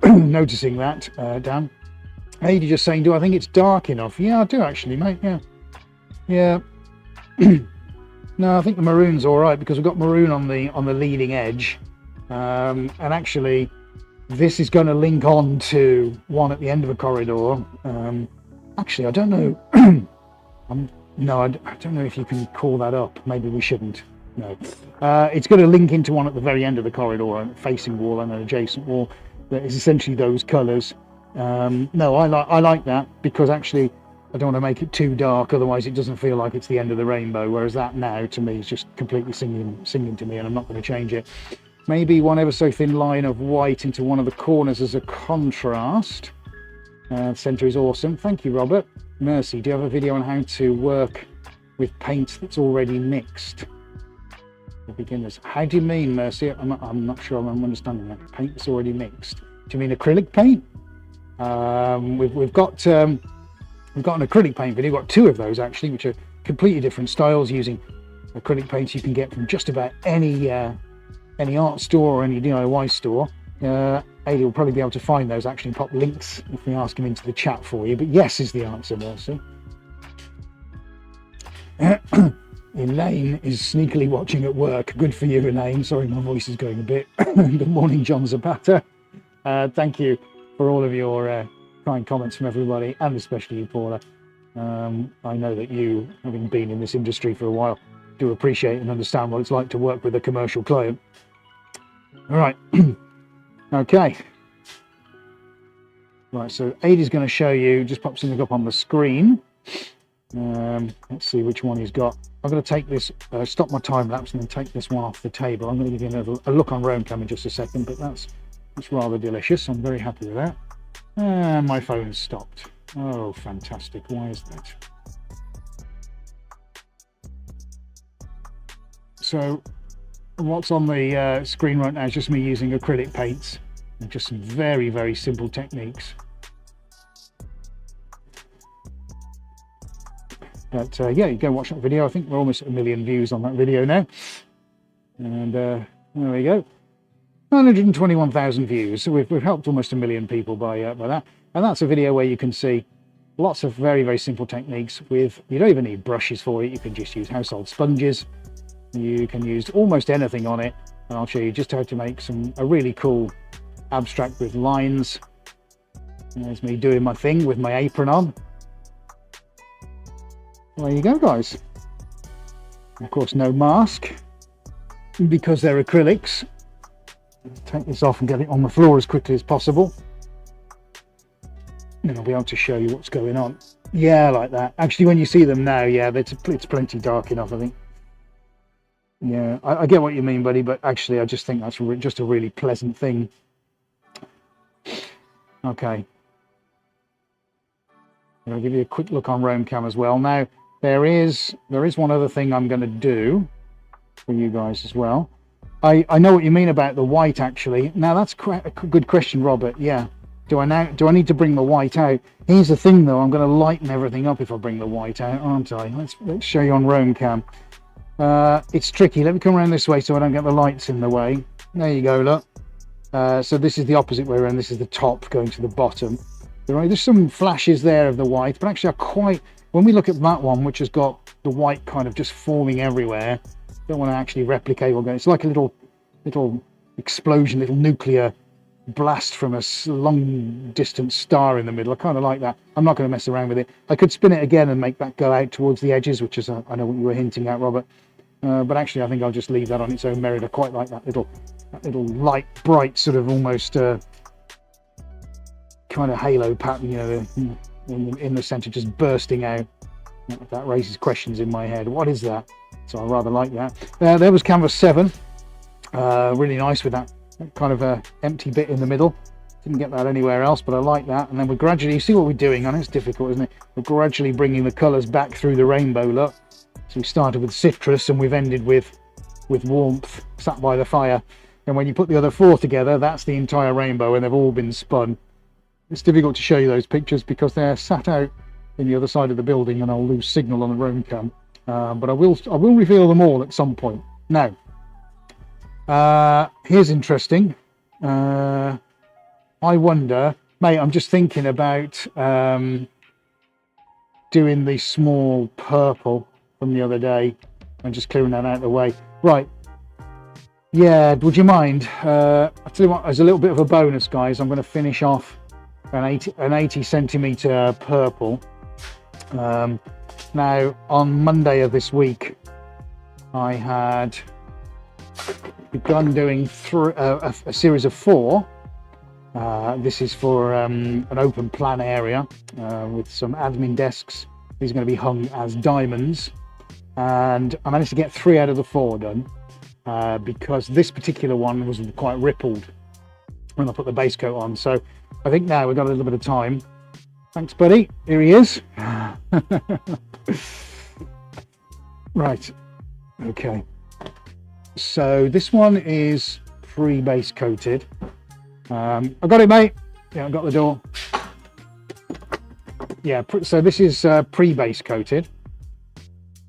A: noticing that, Dan. Hey, you're just saying, do I think it's dark enough? Yeah, I do actually, mate. Yeah. No, I think the maroon's all right because we've got maroon on the leading edge, and actually this is going to link on to one at the end of a corridor. Actually, I don't know. No, I don't know if you can call that up. Maybe we shouldn't. No. It's going to link into one at the very end of the corridor, a facing wall and an adjacent wall that is essentially those colours. No, I like that because actually I don't want to make it too dark, otherwise it doesn't feel like it's the end of the rainbow, whereas that now to me is just completely singing to me, and I'm not going to change it. Maybe one ever so thin line of white into one of the corners as a contrast. Centre is awesome. Thank you, Robert. Mercy, do you have a video on how to work with paint that's already mixed for beginners? How do you mean, Mercy? I'm not sure I'm understanding that. Paint that's already mixed. Do you mean acrylic paint? We've got an acrylic paint video. We've got two of those actually, which are completely different styles using acrylic paints you can get from just about any art store or any DIY store. Ailey will probably be able to find those, actually pop links if we ask him into the chat for you. But yes is the answer, Mercy. Elaine is sneakily watching at work. Good for you, Elaine. Sorry, my voice is going a bit. Good morning, John Zapata. Thank you for all of your kind comments from everybody, and especially you, Paula. I know that you, having been in this industry for a while, do appreciate and understand what it's like to work with a commercial client. All right. Okay. Right, so Aidy's going to show you, just pop something up on the screen. Let's see which one he's got. I'm going to take this, stop my time lapse and then take this one off the table. I'm going to give you a look on Roam Cam in just a second, but that's rather delicious. I'm very happy with that. And my phone's stopped. Oh, fantastic. Why is that? So what's on the screen right now is just me using acrylic paints and just some very, very simple techniques. But yeah, you go watch that video. I think we're almost at 1 million views on that video now. And there we go. 921,000 views. So we've helped almost 1 million people by that. And that's a video where you can see lots of very, very simple techniques with, you don't even need brushes for it. You can just use household sponges. You can use almost anything on it, and I'll show you just how to make a really cool abstract with lines. And there's me doing my thing with my apron on. There you go, guys. Of course, no mask because they're acrylics. Take this off and get it on the floor as quickly as possible. Then I'll be able to show you what's going on. Yeah, like that. Actually, when you see them now, yeah, it's plenty dark enough, I think. Yeah, I get what you mean, buddy, but actually I just think that's just a really pleasant thing. Okay. I'll give you a quick look on Roam Cam as well. Now, there is one other thing I'm going to do for you guys as well. I know what you mean about the white, actually. Now, that's a good question, Robert. Yeah. Do I need to bring the white out? Here's the thing, though. I'm going to lighten everything up if I bring the white out, aren't I? Let's show you on Roam Cam. It's tricky. Let me come around this way so I don't get the lights in the way. There you go, look. So this is the opposite way around. This is the top going to the bottom. There's some flashes there of the white, but actually when we look at that one, which has got the white kind of just forming everywhere, don't want to actually replicate what it's like a little explosion, little nuclear blast from a long distance star in the middle. I kind of like that. I'm not going to mess around with it. I could spin it again and make that go out towards the edges, which is I know what you were hinting at, Robert. But actually I think I'll just leave that on its own merit. I quite like that little light, bright sort of almost kind of halo pattern, you know, in the center just bursting out. That raises questions in my head. What is that? So I rather like that. There was canvas 7. Really nice with that kind of empty bit in the middle. Didn't get that anywhere else, but I like that. And then we're gradually, you see what we're doing, and it's difficult, isn't it? We're gradually bringing the colors back through the rainbow, look. So we started with citrus and we've ended with warmth, sat by the fire. And when you put the other 4 together, that's the entire rainbow, and they've all been spun. It's difficult to show you those pictures because they're sat out in the other side of the building and I'll lose signal on the Roam Cam. But I will reveal them all at some point. Now, here's interesting. I wonder, mate, I'm just thinking about doing the small purple from the other day and just clearing that out of the way. Right, Yeah, would you mind? I'll tell you what, as a little bit of a bonus, guys, I'm going to finish off an 80 centimeter purple. Now, on Monday of this week, I had begun doing a series of 4. This is for an open plan area with some admin desks. These are going to be hung as diamonds. And I managed to get 3 out of the 4 done because this particular one was quite rippled when I put the base coat on. So I think now we've got a little bit of time. Thanks, buddy. Here he is. Right. Okay. So this one is pre-base coated. I got it, mate. Yeah, I got the door. Yeah, so this is pre-base coated.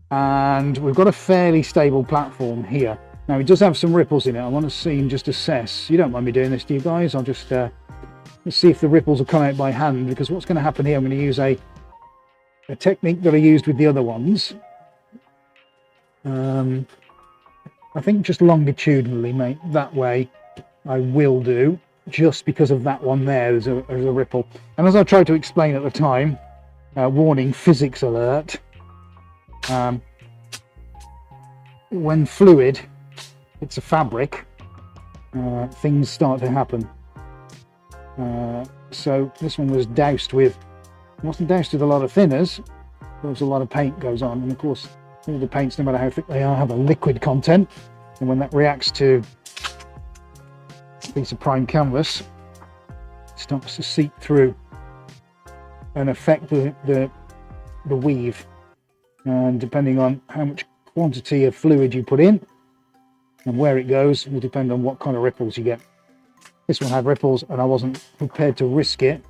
A: And we've got a fairly stable platform here. Now, it does have some ripples in it. I want to see and just assess. You don't mind me doing this, do you guys? I'll just let's see if the ripples will come out by hand, because what's going to happen here, I'm going to use a technique that I used with the other ones. I think just longitudinally, mate, that way I will do, just because of that one there, there's a ripple. And as I tried to explain at the time, warning, physics alert, when fluid hits a fabric, things start to happen. So this one was doused with, it wasn't doused with a lot of thinners, there was a lot of paint goes on, and of course all the paints, no matter how thick they are, have a liquid content, and when that reacts to a piece of prime canvas, it starts to seep through and affect the weave. And depending on how much quantity of fluid you put in and where it goes will depend on what kind of ripples you get. This one had ripples, and I wasn't prepared to risk it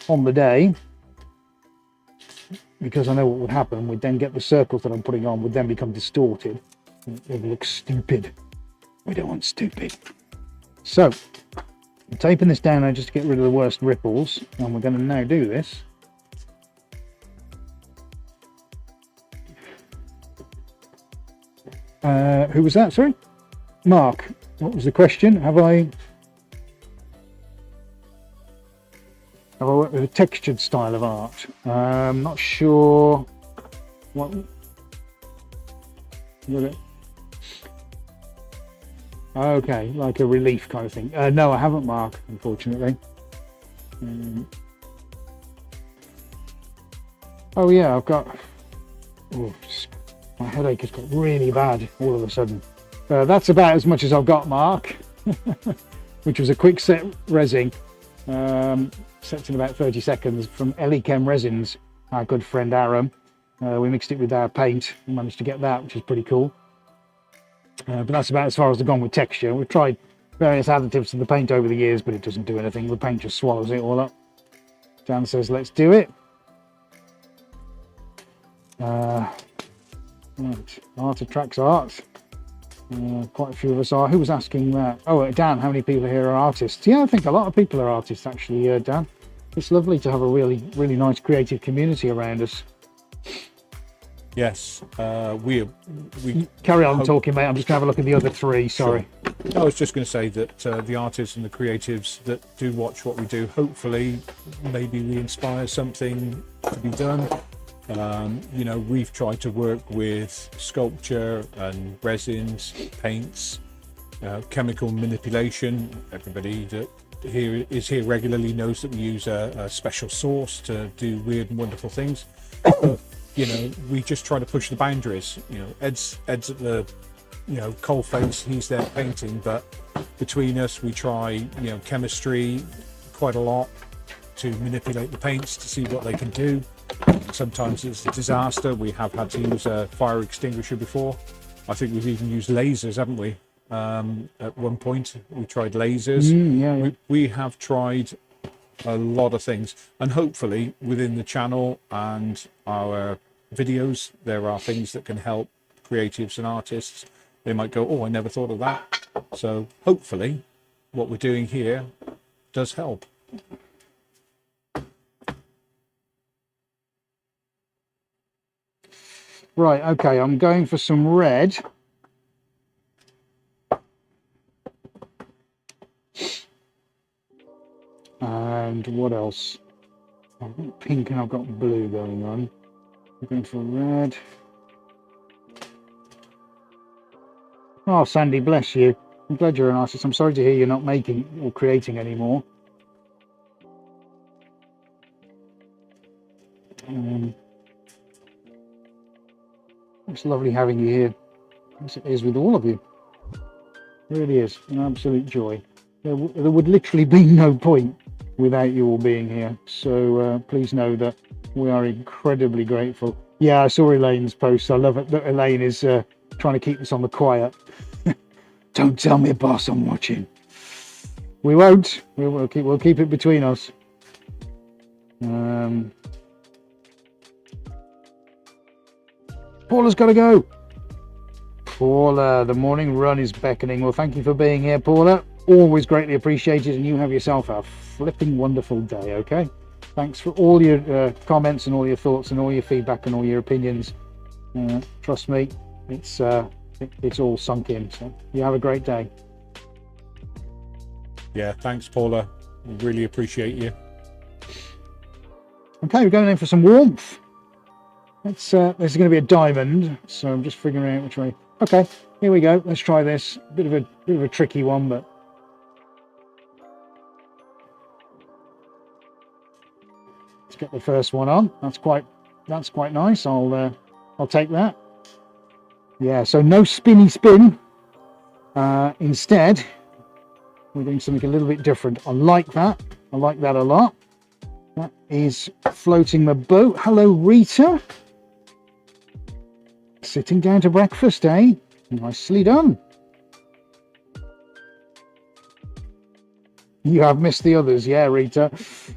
A: on the day because I know what would happen. We'd then get the circles that I'm putting on would then become distorted. It would look stupid. We don't want stupid. So I'm taping this down now just to get rid of the worst ripples, and we're going to now do this. Who was that? Sorry, Mark. What was the question? Have I worked with a textured style of art? I'm not sure what. Okay, like a relief kind of thing. No, I haven't, Mark, unfortunately. Oh yeah, I've got. Oh, my headache has got really bad all of a sudden. That's about as much as I've got, Mark, which was a quick set resin, set in about 30 seconds from Elichem Resins, our good friend Aram. We mixed it with our paint and managed to get that, which is pretty cool. But that's about as far as I've gone with texture. We've tried various additives to the paint over the years, but it doesn't do anything. The paint just swallows it all up. Dan says, let's do it. Right. Art attracts art. Quite a few of us are. Who was asking that? Oh, Dan, how many people here are artists? Yeah, I think a lot of people are artists, actually, Dan. It's lovely to have a really, really nice creative community around us.
B: Yes, we
A: carry on talking, mate. I'm just going to have a look at the other 3. Sorry.
B: Sure. I was just going to say that the artists and the creatives that do watch what we do, hopefully, maybe we inspire something to be done. You know, we've tried to work with sculpture and resins, paints, chemical manipulation. Everybody that is here regularly knows that we use a special sauce to do weird and wonderful things. You know, we just try to push the boundaries. You know, Ed's at the, coal face, he's there painting, but between us we try, chemistry quite a lot to manipulate the paints to see what they can do. Sometimes it's a disaster. We have had to use a fire extinguisher before. I think we've even used lasers, haven't we? At one point we tried lasers.
A: Yeah.
B: We have tried a lot of things, and hopefully within the channel and our videos there are things that can help creatives and artists. They might go, oh, I never thought of that. So hopefully what we're doing here does help.
A: Right, okay, I'm going for some red. And what else? I've got pink and I've got blue going on. I'm going for red. Oh, Sandy, bless you. I'm glad you're an artist. I'm sorry to hear you're not making or creating anymore. It's lovely having you here, as it is with all of you. It really is an absolute joy. There would literally be no point without you all being here. So please know that we are incredibly grateful. Yeah, I saw Elaine's post. I love it that Elaine is trying to keep us on the quiet. Don't tell me, boss, I'm watching. We won't. We'll keep it between us. Paula's got to go. Paula, the morning run is beckoning. Well, thank you for being here, Paula. Always greatly appreciated, and you have yourself a flipping wonderful day, okay? Thanks for all your comments and all your thoughts and all your feedback and all your opinions. Trust me, it's all sunk in. So you have a great day.
B: Yeah, thanks, Paula. We really appreciate you.
A: Okay, we're going in for some warmth. This is going to be a diamond, so I'm just figuring out which way. Okay, here we go. Let's try this. Bit of a tricky one, but let's get the first one on. That's quite nice. I'll take that. Yeah, so no spinny spin. Instead, we're doing something a little bit different. I like that. I like that a lot. That is floating the boat. Hello, Rita. Sitting down to breakfast, eh? Nicely done. You have missed the others, yeah, Rita.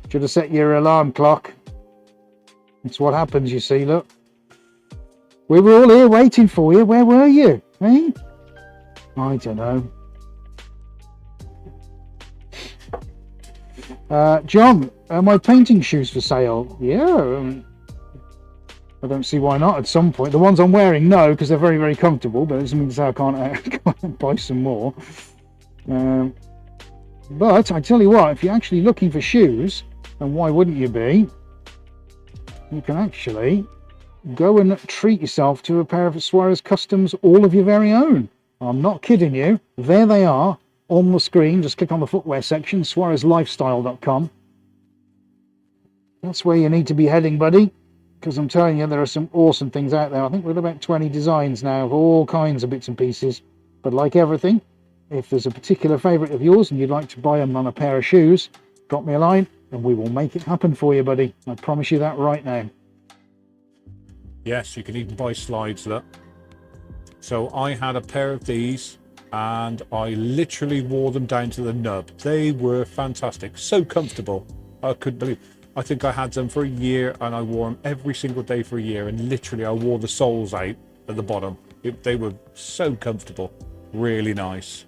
A: Should have set your alarm clock. That's what happens, you see, look. We were all here waiting for you. Where were you, eh? I don't know. John, are my painting shoes for sale? Yeah, I don't see why not at some point. The ones I'm wearing, no, because they're very, very comfortable, but it doesn't mean to say I can't buy some more. But I tell you what, if you're actually looking for shoes, and why wouldn't you be, you can actually go and treat yourself to a pair of Suarez Customs, all of your very own. I'm not kidding you. There they are on the screen. Just click on the footwear section, suarezlifestyle.com. That's where you need to be heading, buddy, because I'm telling you, there are some awesome things out there. I think we're at about 20 designs now of all kinds of bits and pieces. But like everything, if there's a particular favourite of yours and you'd like to buy them on a pair of shoes, drop me a line and we will make it happen for you, buddy. I promise you that right now.
B: Yes, you can even buy slides, look. So I had a pair of these and I literally wore them down to the nub. They were fantastic, so comfortable. I couldn't believe. I think I had them for a year and I wore them every single day for a year, and literally I wore the soles out at the bottom. They were so comfortable, really nice.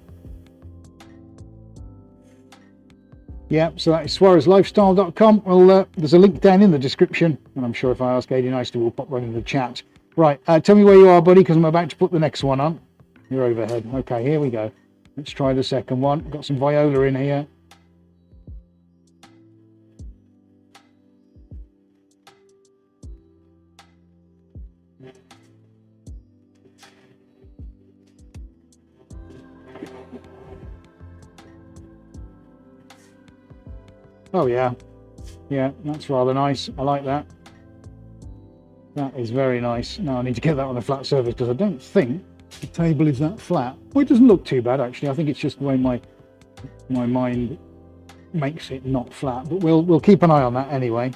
A: Yeah, so that is suarezlifestyle.com. Well, there's a link down in the description, and I'm sure if I ask Aidy nicely, we'll pop right in the chat. Right, tell me where you are, buddy, because I'm about to put the next one on. You're overhead. Okay, here we go. Let's try the second one. Got some viola in here. Oh yeah, yeah, that's rather nice. I like that. That is very nice. Now I need to get that on a flat surface because I don't think the table is that flat. Well, it doesn't look too bad actually. I think it's just the way my mind makes it not flat. But we'll keep an eye on that anyway.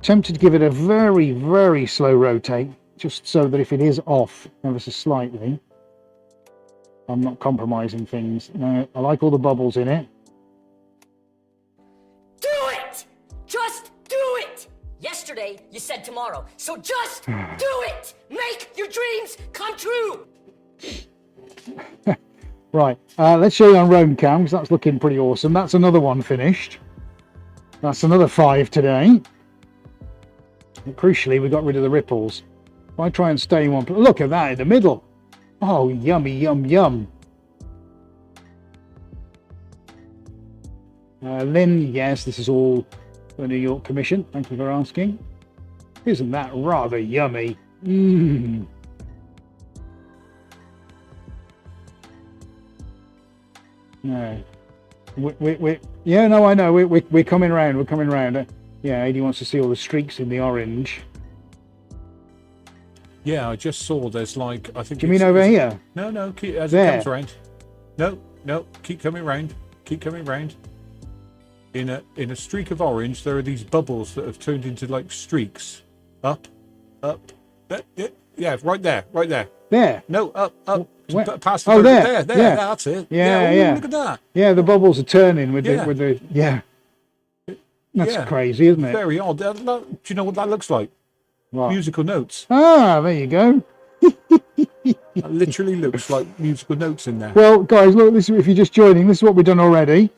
A: Tempted to give it a very, very slow rotate, just so that if it is off ever so slightly, I'm not compromising things. Now I like all the bubbles in it.
E: Just do it! Yesterday, you said tomorrow, so just do it! Make your dreams come true!
A: Right, let's show you on Roam Cam, because that's looking pretty awesome. That's another one finished. That's another 5 today. And crucially, we got rid of the ripples. If I try and stay in one place, look at that in the middle. Oh, yummy, yum, yum. Lynn, yes, this is all the New York Commission. Thank you for asking. Isn't that rather yummy? Mmm. No. Yeah, no, I know. We're coming round. We're coming round. Yeah, Adi wants to see all the streaks in the orange.
B: Yeah, I just saw there's like, I think.
A: Do you mean over here?
B: No, keep, as
A: There.
B: it comes round. No, keep coming round. Keep coming round. In a streak of orange, there are these bubbles that have turned into like streaks. Up. Yeah, right there.
A: There.
B: No, up.
A: Where?
B: Past the
A: Oh, there.
B: yeah, that's it.
A: Yeah,
B: ooh,
A: yeah.
B: Look at that.
A: Yeah, the bubbles are turning with
B: Yeah.
A: the. Yeah. That's
B: Yeah.
A: crazy, isn't it?
B: Very odd. Do you know what that looks like?
A: What?
B: Musical notes.
A: Ah, there you go.
B: That literally looks like musical notes in there.
A: Well, guys, look, this, if you're just joining, this is what we've done already.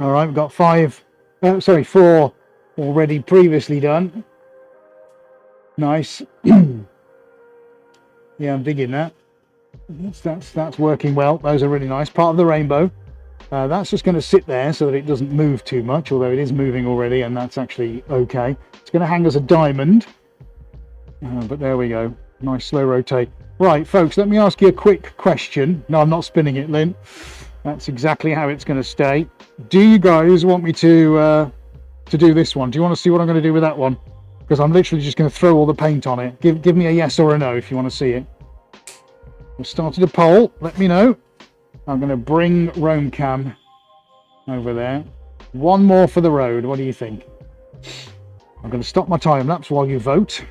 A: All right, we've got 4 already previously done. Nice. Yeah, I'm digging that. That's working well. Those are really nice. Part of the rainbow. That's just going to sit there so that it doesn't move too much, although it is moving already, and that's actually okay. It's going to hang as a diamond. But there we go. Nice slow rotate. Right, folks, let me ask you a quick question. No, I'm not spinning it, Lynn. That's exactly how it's going to stay. Do you guys want me to do this one? Do you want to see what I'm going to do with that one? Because I'm literally just going to throw all the paint on it. Give me a yes or a no if you want to see it. We've started a poll. Let me know. I'm going to bring RoamCam over there. One more for the road. What do you think? I'm going to stop my time lapse while you vote.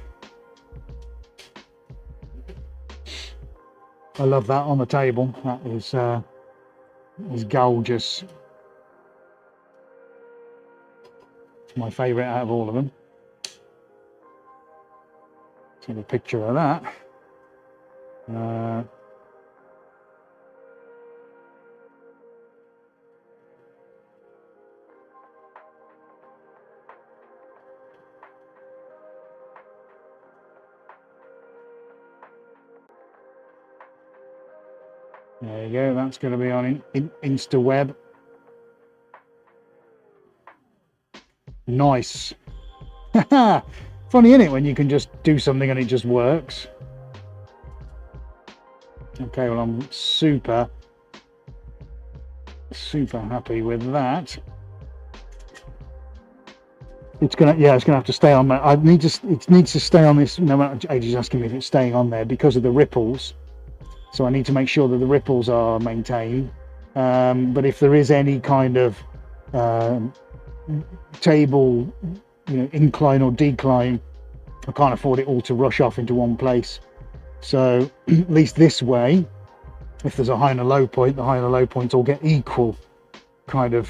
A: I love that on the table. That is gorgeous. It's my favourite out of all of them. Let's have a picture of that. There you go. That's going to be on InstaWeb. Nice. Funny, isn't it, when you can just do something and it just works? Okay, well, I'm super happy with that. It's gonna have to stay on. It needs to stay on this. No matter, Age's asking me if it's staying on there because of the ripples. So I need to make sure that the ripples are maintained. But if there is any kind of table, incline or decline, I can't afford it all to rush off into one place. So at least this way, if there's a high and a low point, the high and the low points all get equal kind of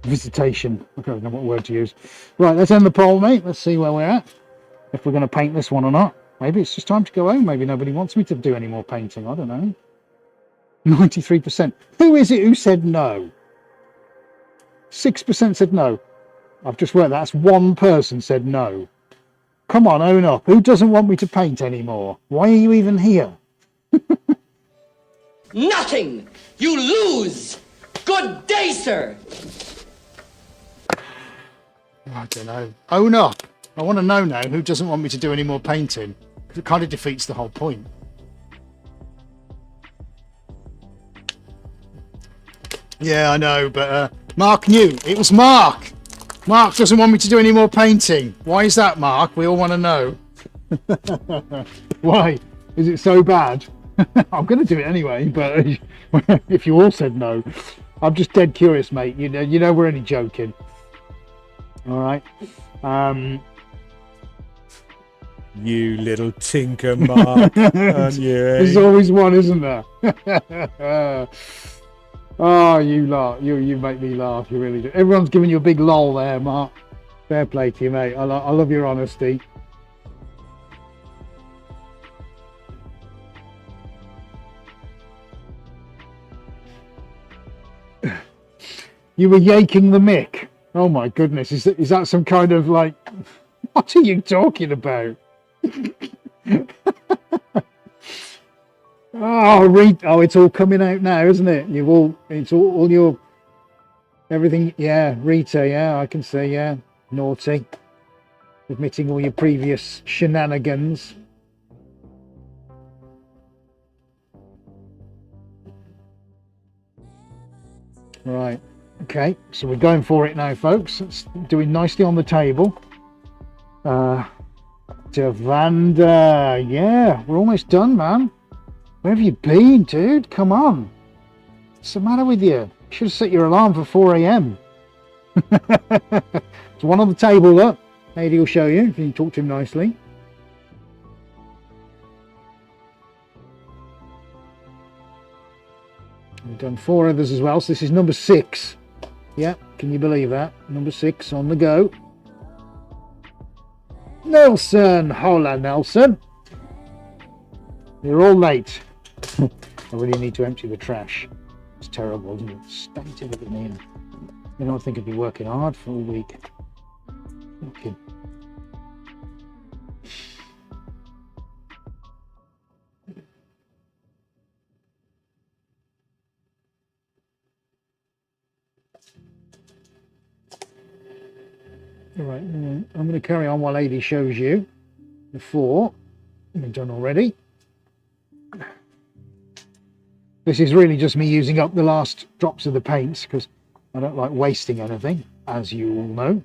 A: visitation. I don't know what word to use. Right, let's end the poll, mate. Let's see where we're at. If we're going to paint this one or not. Maybe it's just time to go home. Maybe nobody wants me to do any more painting. I don't know. 93%. Who is it who said no? 6% said no. I've just worked. That's one person said no. Come on, own up. Who doesn't want me to paint anymore? Why are you even here?
E: Nothing! You lose! Good day, sir!
A: I don't know. Own up. I want to know now who doesn't want me to do any more painting. Because it kind of defeats the whole point. Yeah, I know, but Mark knew. It was Mark! Mark doesn't want me to do any more painting. Why is that, Mark? We all want to know. Why? Is it so bad? I'm going to do it anyway, but if you all said no. I'm just dead curious, mate. You know we're only joking. All right.
B: You little tinker, Mark. Aren't you, eh?
A: There's always one, isn't there? Oh, you laugh. You make me laugh. You really do. Everyone's giving you a big lol there, Mark. Fair play to you, mate. I love your honesty. You were yaking the mick. Oh my goodness. Is that some kind of like... What are you talking about? Oh, it's all coming out now, isn't it? It's all your Everything, yeah, Rita, yeah, I can see, yeah. Naughty. Admitting all your previous shenanigans. Right, okay, so we're going for it now, folks. It's doing nicely on the table. Devanda, yeah, we're almost done, man. Where have you been, dude? Come on. What's the matter with you? You should have set your alarm for 4 a.m. There's one on the table, look. Lady will show you if you talk to him nicely. We've done 4 others as well, so this is number 6. Yeah, can you believe that? Number 6 on the go. Nelson! Hola, Nelson. You're all late. I really need to empty the trash. It's terrible, isn't it? State it in here. You don't think I'd be working hard for a week. Okay. All right, I'm going to carry on while Lady shows you the 4 we've done already. This is really just me using up the last drops of the paints because I don't like wasting anything, as you all know.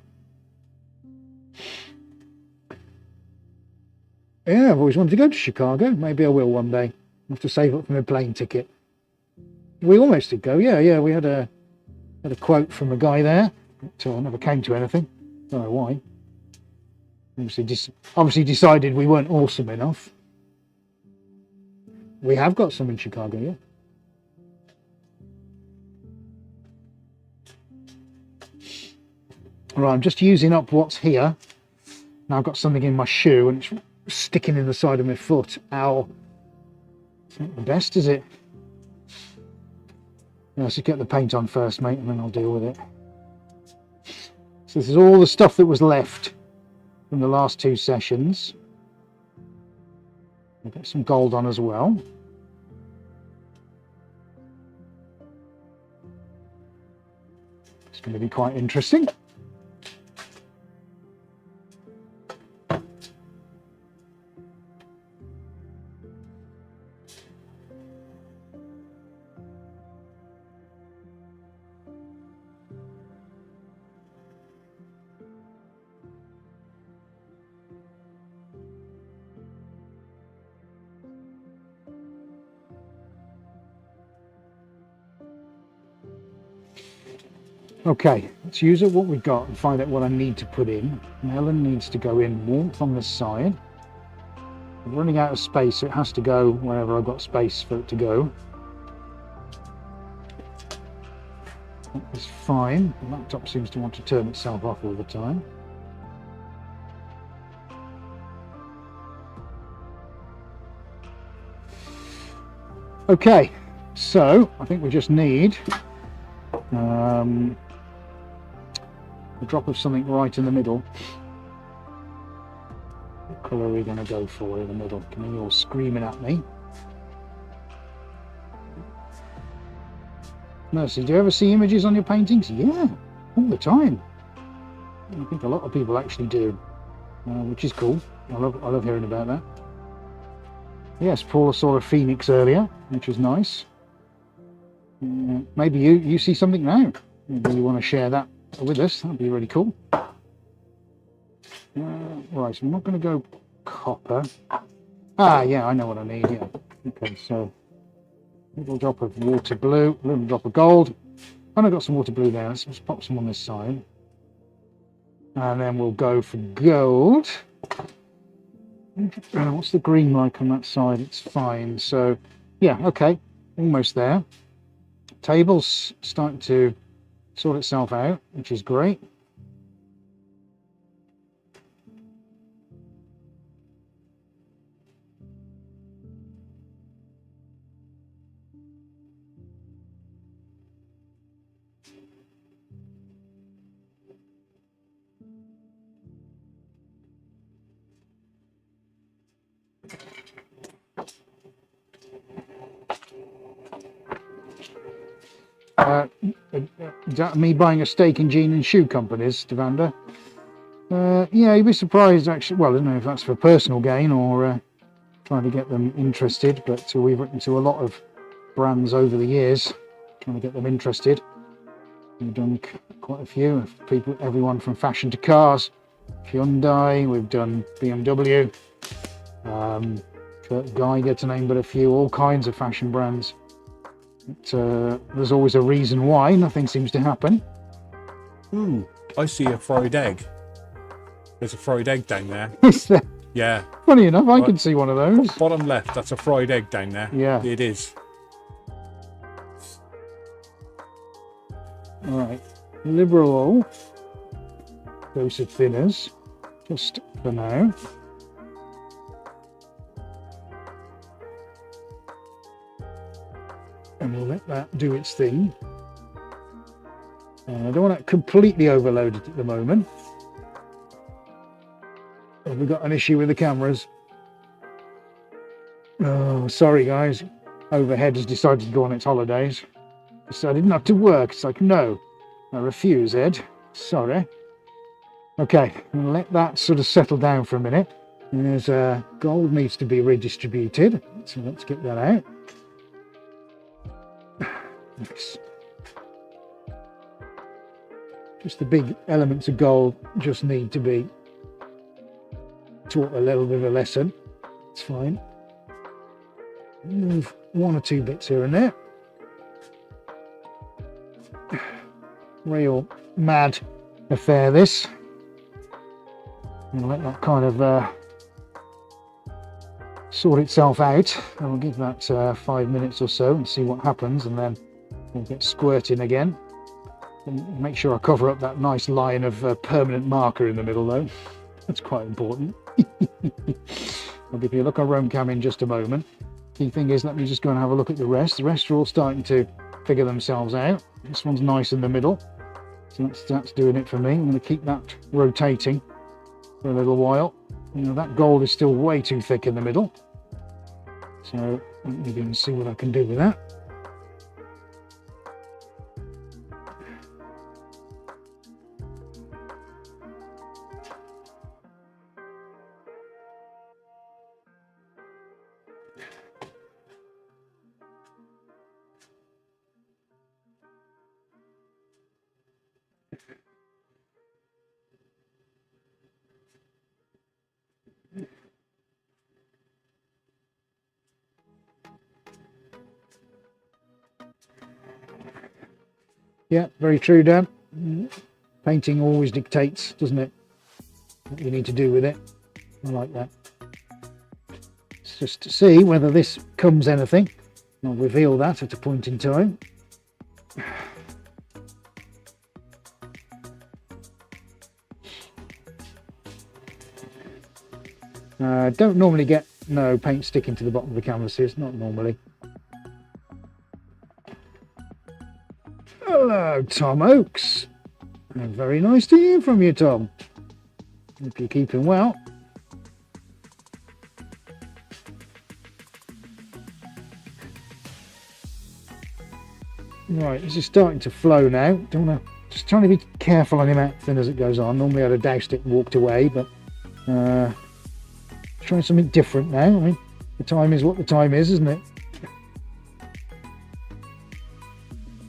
A: Yeah, I've always wanted to go to Chicago. Maybe I will one day. I have to save up for my plane ticket. We almost did go. Yeah. We had a quote from a guy there, but never came to anything. Don't know why. Obviously decided we weren't awesome enough. We have got some in Chicago, yeah. Right, I'm just using up what's here. Now I've got something in my shoe and it's sticking in the side of my foot. Ow. It's not the best, is it? Let's just get the paint on first, mate, and then I'll deal with it. So this is all the stuff that was left from the last 2 sessions. I'll get some gold on as well. It's going to be quite interesting. Okay, let's use up what we've got and find out what I need to put in. Melon needs to go in warmth on this side. I'm running out of space, so it has to go wherever I've got space for it to go. It's fine. The laptop seems to want to turn itself off all the time. Okay, so I think we just need a drop of something right in the middle. What colour are we going to go for in the middle? Can you all screaming at me? Mercy, do you ever see images on your paintings? Yeah, all the time. I think a lot of people actually do, which is cool. I love hearing about that. Yes, Paula saw a phoenix earlier, which was nice. Maybe you see something now. Maybe you want to share that with us. That'd be really cool. Right, so I'm not going to go copper. Ah, yeah, I know what I need. Yeah. Okay, so a little drop of water blue, a little drop of gold. And I've got some water blue there. Let's just pop some on this side. And then we'll go for gold. What's the green like on that side? It's fine. So, yeah, okay, almost there. Table's starting to sort itself out, which is great. is that me buying a stake in jean and shoe companies, Devander? Yeah, you'd be surprised actually. Well, I don't know if that's for personal gain or trying to get them interested, but we've written to a lot of brands over the years trying to get them interested. We've done quite a few of people, everyone from fashion to cars, Hyundai, we've done BMW, Kurt Geiger to name but a few, all kinds of fashion brands. But, there's always a reason why nothing seems to happen.
B: Ooh, I see a fried egg. There's a fried egg down there.
A: Is there?
B: Yeah.
A: Funny enough, I can see one of those.
B: Bottom left, that's a fried egg down there.
A: Yeah.
B: It is.
A: Alright, liberal dose of thinners, just for now. And we'll let that do its thing. I don't want it completely overloaded at the moment. Have we got an issue with the cameras? Oh, sorry guys. Overhead has decided to go on its holidays. Decided not to work. It's like, no, I refuse, Ed. Sorry. Okay, we'll let that sort of settle down for a minute. There's gold needs to be redistributed, so let's get that out. Nice. Just the big elements of gold just need to be taught a little bit of a lesson. It's fine. Move one or two bits here and there. Real mad affair this. I'll let that kind of sort itself out. And we'll give that 5 minutes or so and see what happens, and then we'll get squirting again. And make sure I cover up that nice line of permanent marker in the middle though. That's quite important. I'll give you a look on Roam Cam in just a moment. Key thing is, let me just go and have a look at the rest. The rest are all starting to figure themselves out. This one's nice in the middle. So that's doing it for me. I'm going to keep that rotating for a little while. You know, that gold is still way too thick in the middle. So let me go and see what I can do with that. Yeah, very true, Dan. Painting always dictates, doesn't it, what you need to do with it. I like that. It's just to see whether this comes anything. I'll reveal that at a point in time. Don't normally get no paint sticking to the bottom of the canvases, not normally. Hello, Tom Oakes. Very nice to hear from you, Tom. Hope you're keeping well. Right, this is starting to flow now. Don't wanna, just trying to be careful on him out thin as it goes on. Normally I'd have doused it and walked away, but trying something different now. I mean, the time is what the time is, isn't it?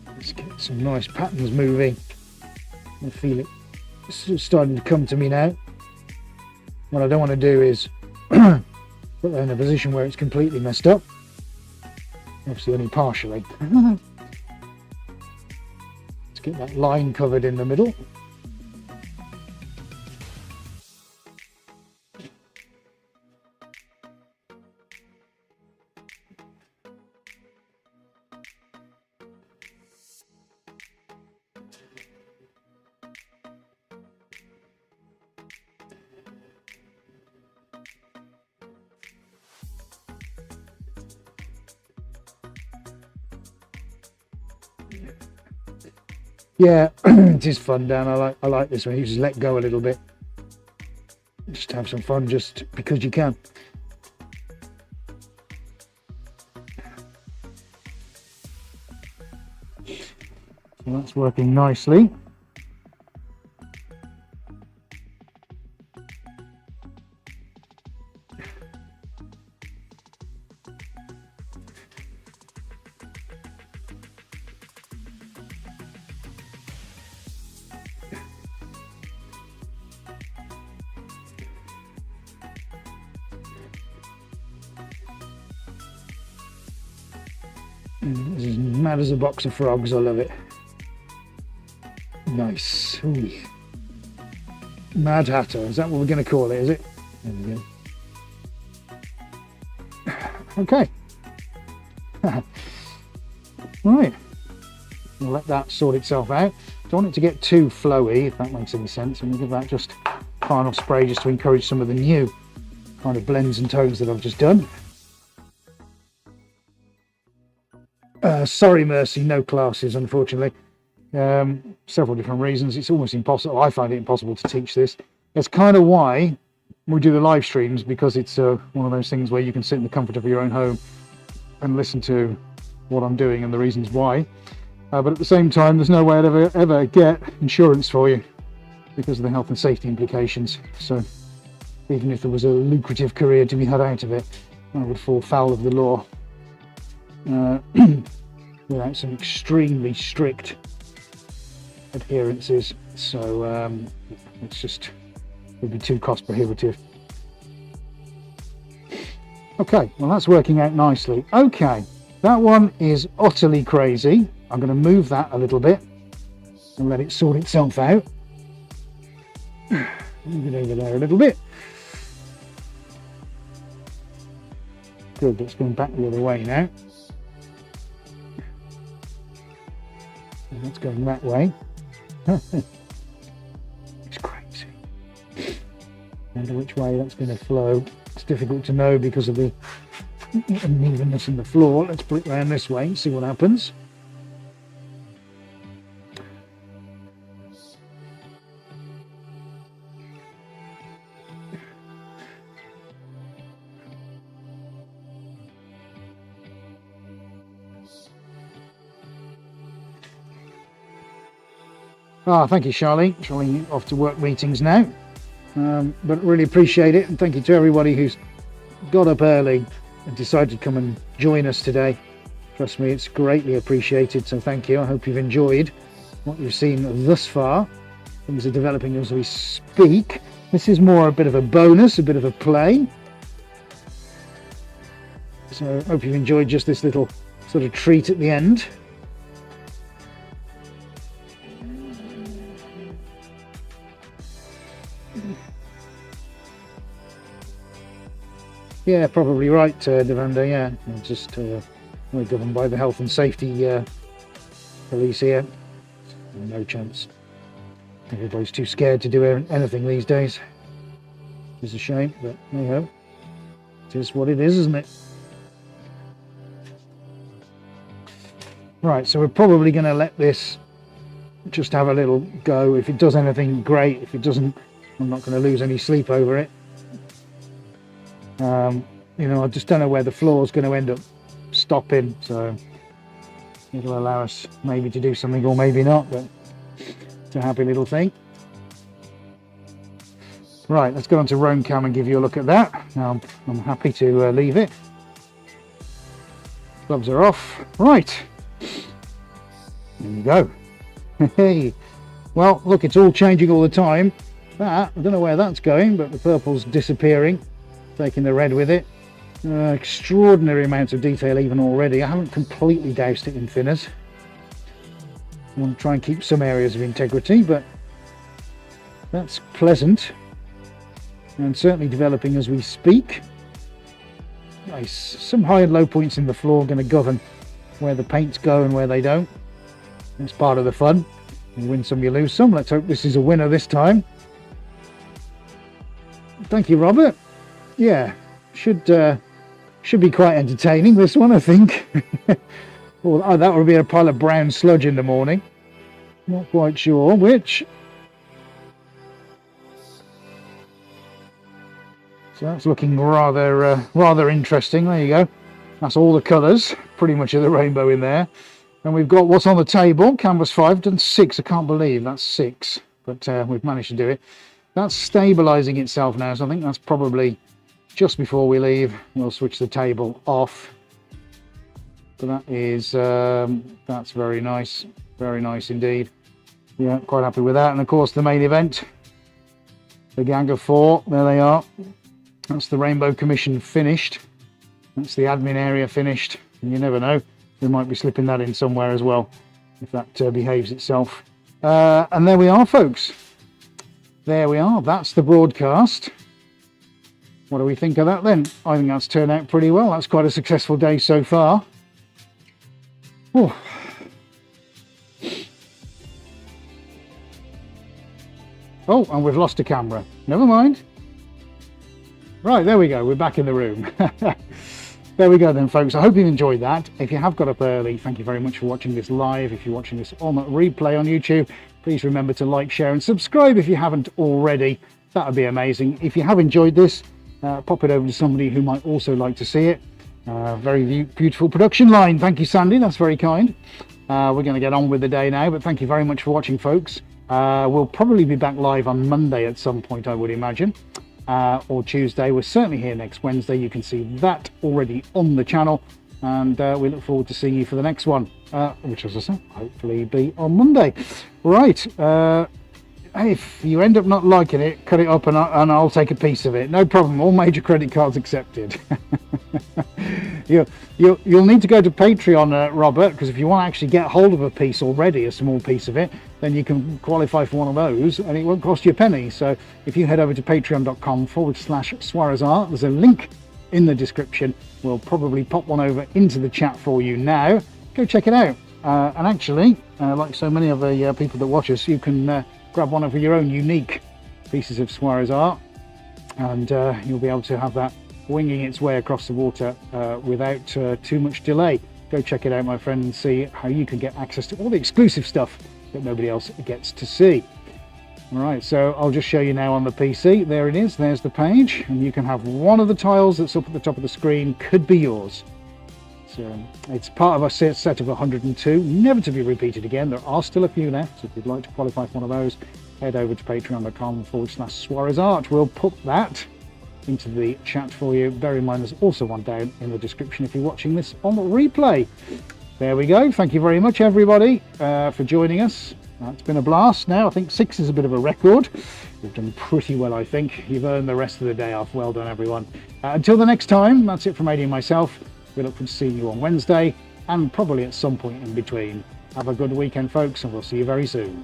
A: Let's get some nice patterns moving. I feel it starting to come to me now. What I don't want to do is put that in a position where it's completely messed up. Obviously only partially. Let's get that line covered in the middle. Yeah, it is fun, Dan. I like this one. You just let go a little bit. Just have some fun just because you can. Well, that's working nicely. This is mad as a box of frogs. I love it. Nice. Ooh. Mad Hatter. Is that what we're going to call it? Is it? There we go. Okay. Right. We'll let that sort itself out. Don't want it to get too flowy, if that makes any sense. And we'll give that just final spray just to encourage some of the new kind of blends and tones that I've just done. Sorry, Mercy, no classes, unfortunately. Several different reasons. It's almost impossible. I find it impossible to teach this. That's kind of why we do the live streams, because it's one of those things where you can sit in the comfort of your own home and listen to what I'm doing and the reasons why. But at the same time, there's no way I'd ever get insurance for you because of the health and safety implications. So even if there was a lucrative career to be had out of it, I would fall foul of the law. Without some extremely strict adherences, so it's just would be too cost prohibitive. Okay, well that's working out nicely. Okay, that one is utterly crazy. I'm going to move that a little bit and let it sort itself out. Move it over there a little bit. Good, that's going back the other way now. And that's going that way. It's crazy. Wonder which way that's going to flow. It's difficult to know because of the unevenness in the floor. Let's put it around this way and see what happens. Thank you, Charlene. Charlene off to work meetings now. But really appreciate it, and thank you to everybody who's got up early and decided to come and join us today. Trust me, it's greatly appreciated, so thank you. I hope you've enjoyed what you've seen thus far. Things are developing as we speak. This is more a bit of a bonus, a bit of a play. So I hope you've enjoyed just this little sort of treat at the end. Yeah, probably right, Devanda, yeah. It's just we're governed by the health and safety police here. No chance. Everybody's too scared to do anything these days. It's a shame, but there you go. It is what it is, isn't it? Right, so we're probably going to let this just have a little go. If it does anything, great. If it doesn't, I'm not going to lose any sleep over it. You know, I just don't know where the floor is going to end up stopping, so it'll allow us maybe to do something or maybe not, but it's a happy little thing. Right, let's go on to Roam Cam and give you a look at that. Now, I'm happy to leave it. Gloves are off. Right, there you go. Hey, well, look, it's all changing all the time. That, I don't know where that's going, but the purple's disappearing, taking the red with it. Extraordinary amounts of detail even already. I haven't completely doused it in thinners. I want to try and keep some areas of integrity, but that's pleasant and certainly developing as we speak. Nice. Some high and low points in the floor are going to govern where the paints go and where they don't. That's part of the fun. You win some, you lose some. Let's hope this is a winner this time. Thank you, Robert. Yeah, should be quite entertaining, this one, I think. Well, that would be a pile of brown sludge in the morning. Not quite sure which. So that's looking rather interesting. There you go. That's all the colours, pretty much of the rainbow in there. And we've got what's on the table, canvas 5, done 6. I can't believe that's 6, but we've managed to do it. That's stabilizing itself now, so I think that's probably just before we leave. We'll switch the table off. But that is, that's very nice indeed. Yeah, quite happy with that. And of course the main event, the gang of 4, there they are. That's the Rainbow Commission finished. That's the admin area finished. And you never know, we might be slipping that in somewhere as well, if that behaves itself. And there we are, folks. There we are, that's the broadcast. What do we think of that then? I think that's turned out pretty well. That's quite a successful day so far. Oh. Oh, and we've lost a camera. Never mind. Right, there we go. We're back in the room. There we go then, folks. I hope you've enjoyed that. If you have got up early, thank you very much for watching this live. If you're watching this on replay on YouTube, please remember to like, share and subscribe if you haven't already. That would be amazing. If you have enjoyed this, pop it over to somebody who might also like to see it. Very beautiful production line. Thank you, Sandy. That's very kind. We're going to get on with the day now, but thank you very much for watching, folks. We'll probably be back live on Monday at some point, I would imagine. Or Tuesday. We're certainly here next Wednesday. You can see that already on the channel, and we look forward to seeing you for the next one, which, as I said, hopefully be on Monday. Right, if you end up not liking it, cut it up and I'll take a piece of it. No problem. All major credit cards accepted. You'll need to go to Patreon, Robert, because if you want to actually get hold of a piece already, a small piece of it, then you can qualify for one of those and it won't cost you a penny. So if you head over to patreon.com/SuarezArt, there's a link in the description. We'll probably pop one over into the chat for you now. Go check it out. And actually, like so many of the people that watch us, you can grab one of your own unique pieces of Suarez art, and you'll be able to have that winging its way across the water without too much delay. Go check it out, my friend, and see how you can get access to all the exclusive stuff that nobody else gets to see. All right, so I'll just show you now on the PC. There it is. There's the page, and you can have one of the tiles that's up at the top of the screen could be yours. So it's part of a set of 102, never to be repeated again. There are still a few left, so if you'd like to qualify for one of those, head over to patreon.com/SuarezArt. We'll put that into the chat for you. Bear in mind there's also one down in the description if you're watching this on replay. There we go. Thank you very much, everybody, for joining us. It's been a blast. Now I think 6 is a bit of a record. We've done pretty well, I think. You've earned the rest of the day off. Well done, everyone. Until the next time, that's it from Adi and myself. We look forward to seeing you on Wednesday and probably at some point in between. Have a good weekend, folks, and we'll see you very soon.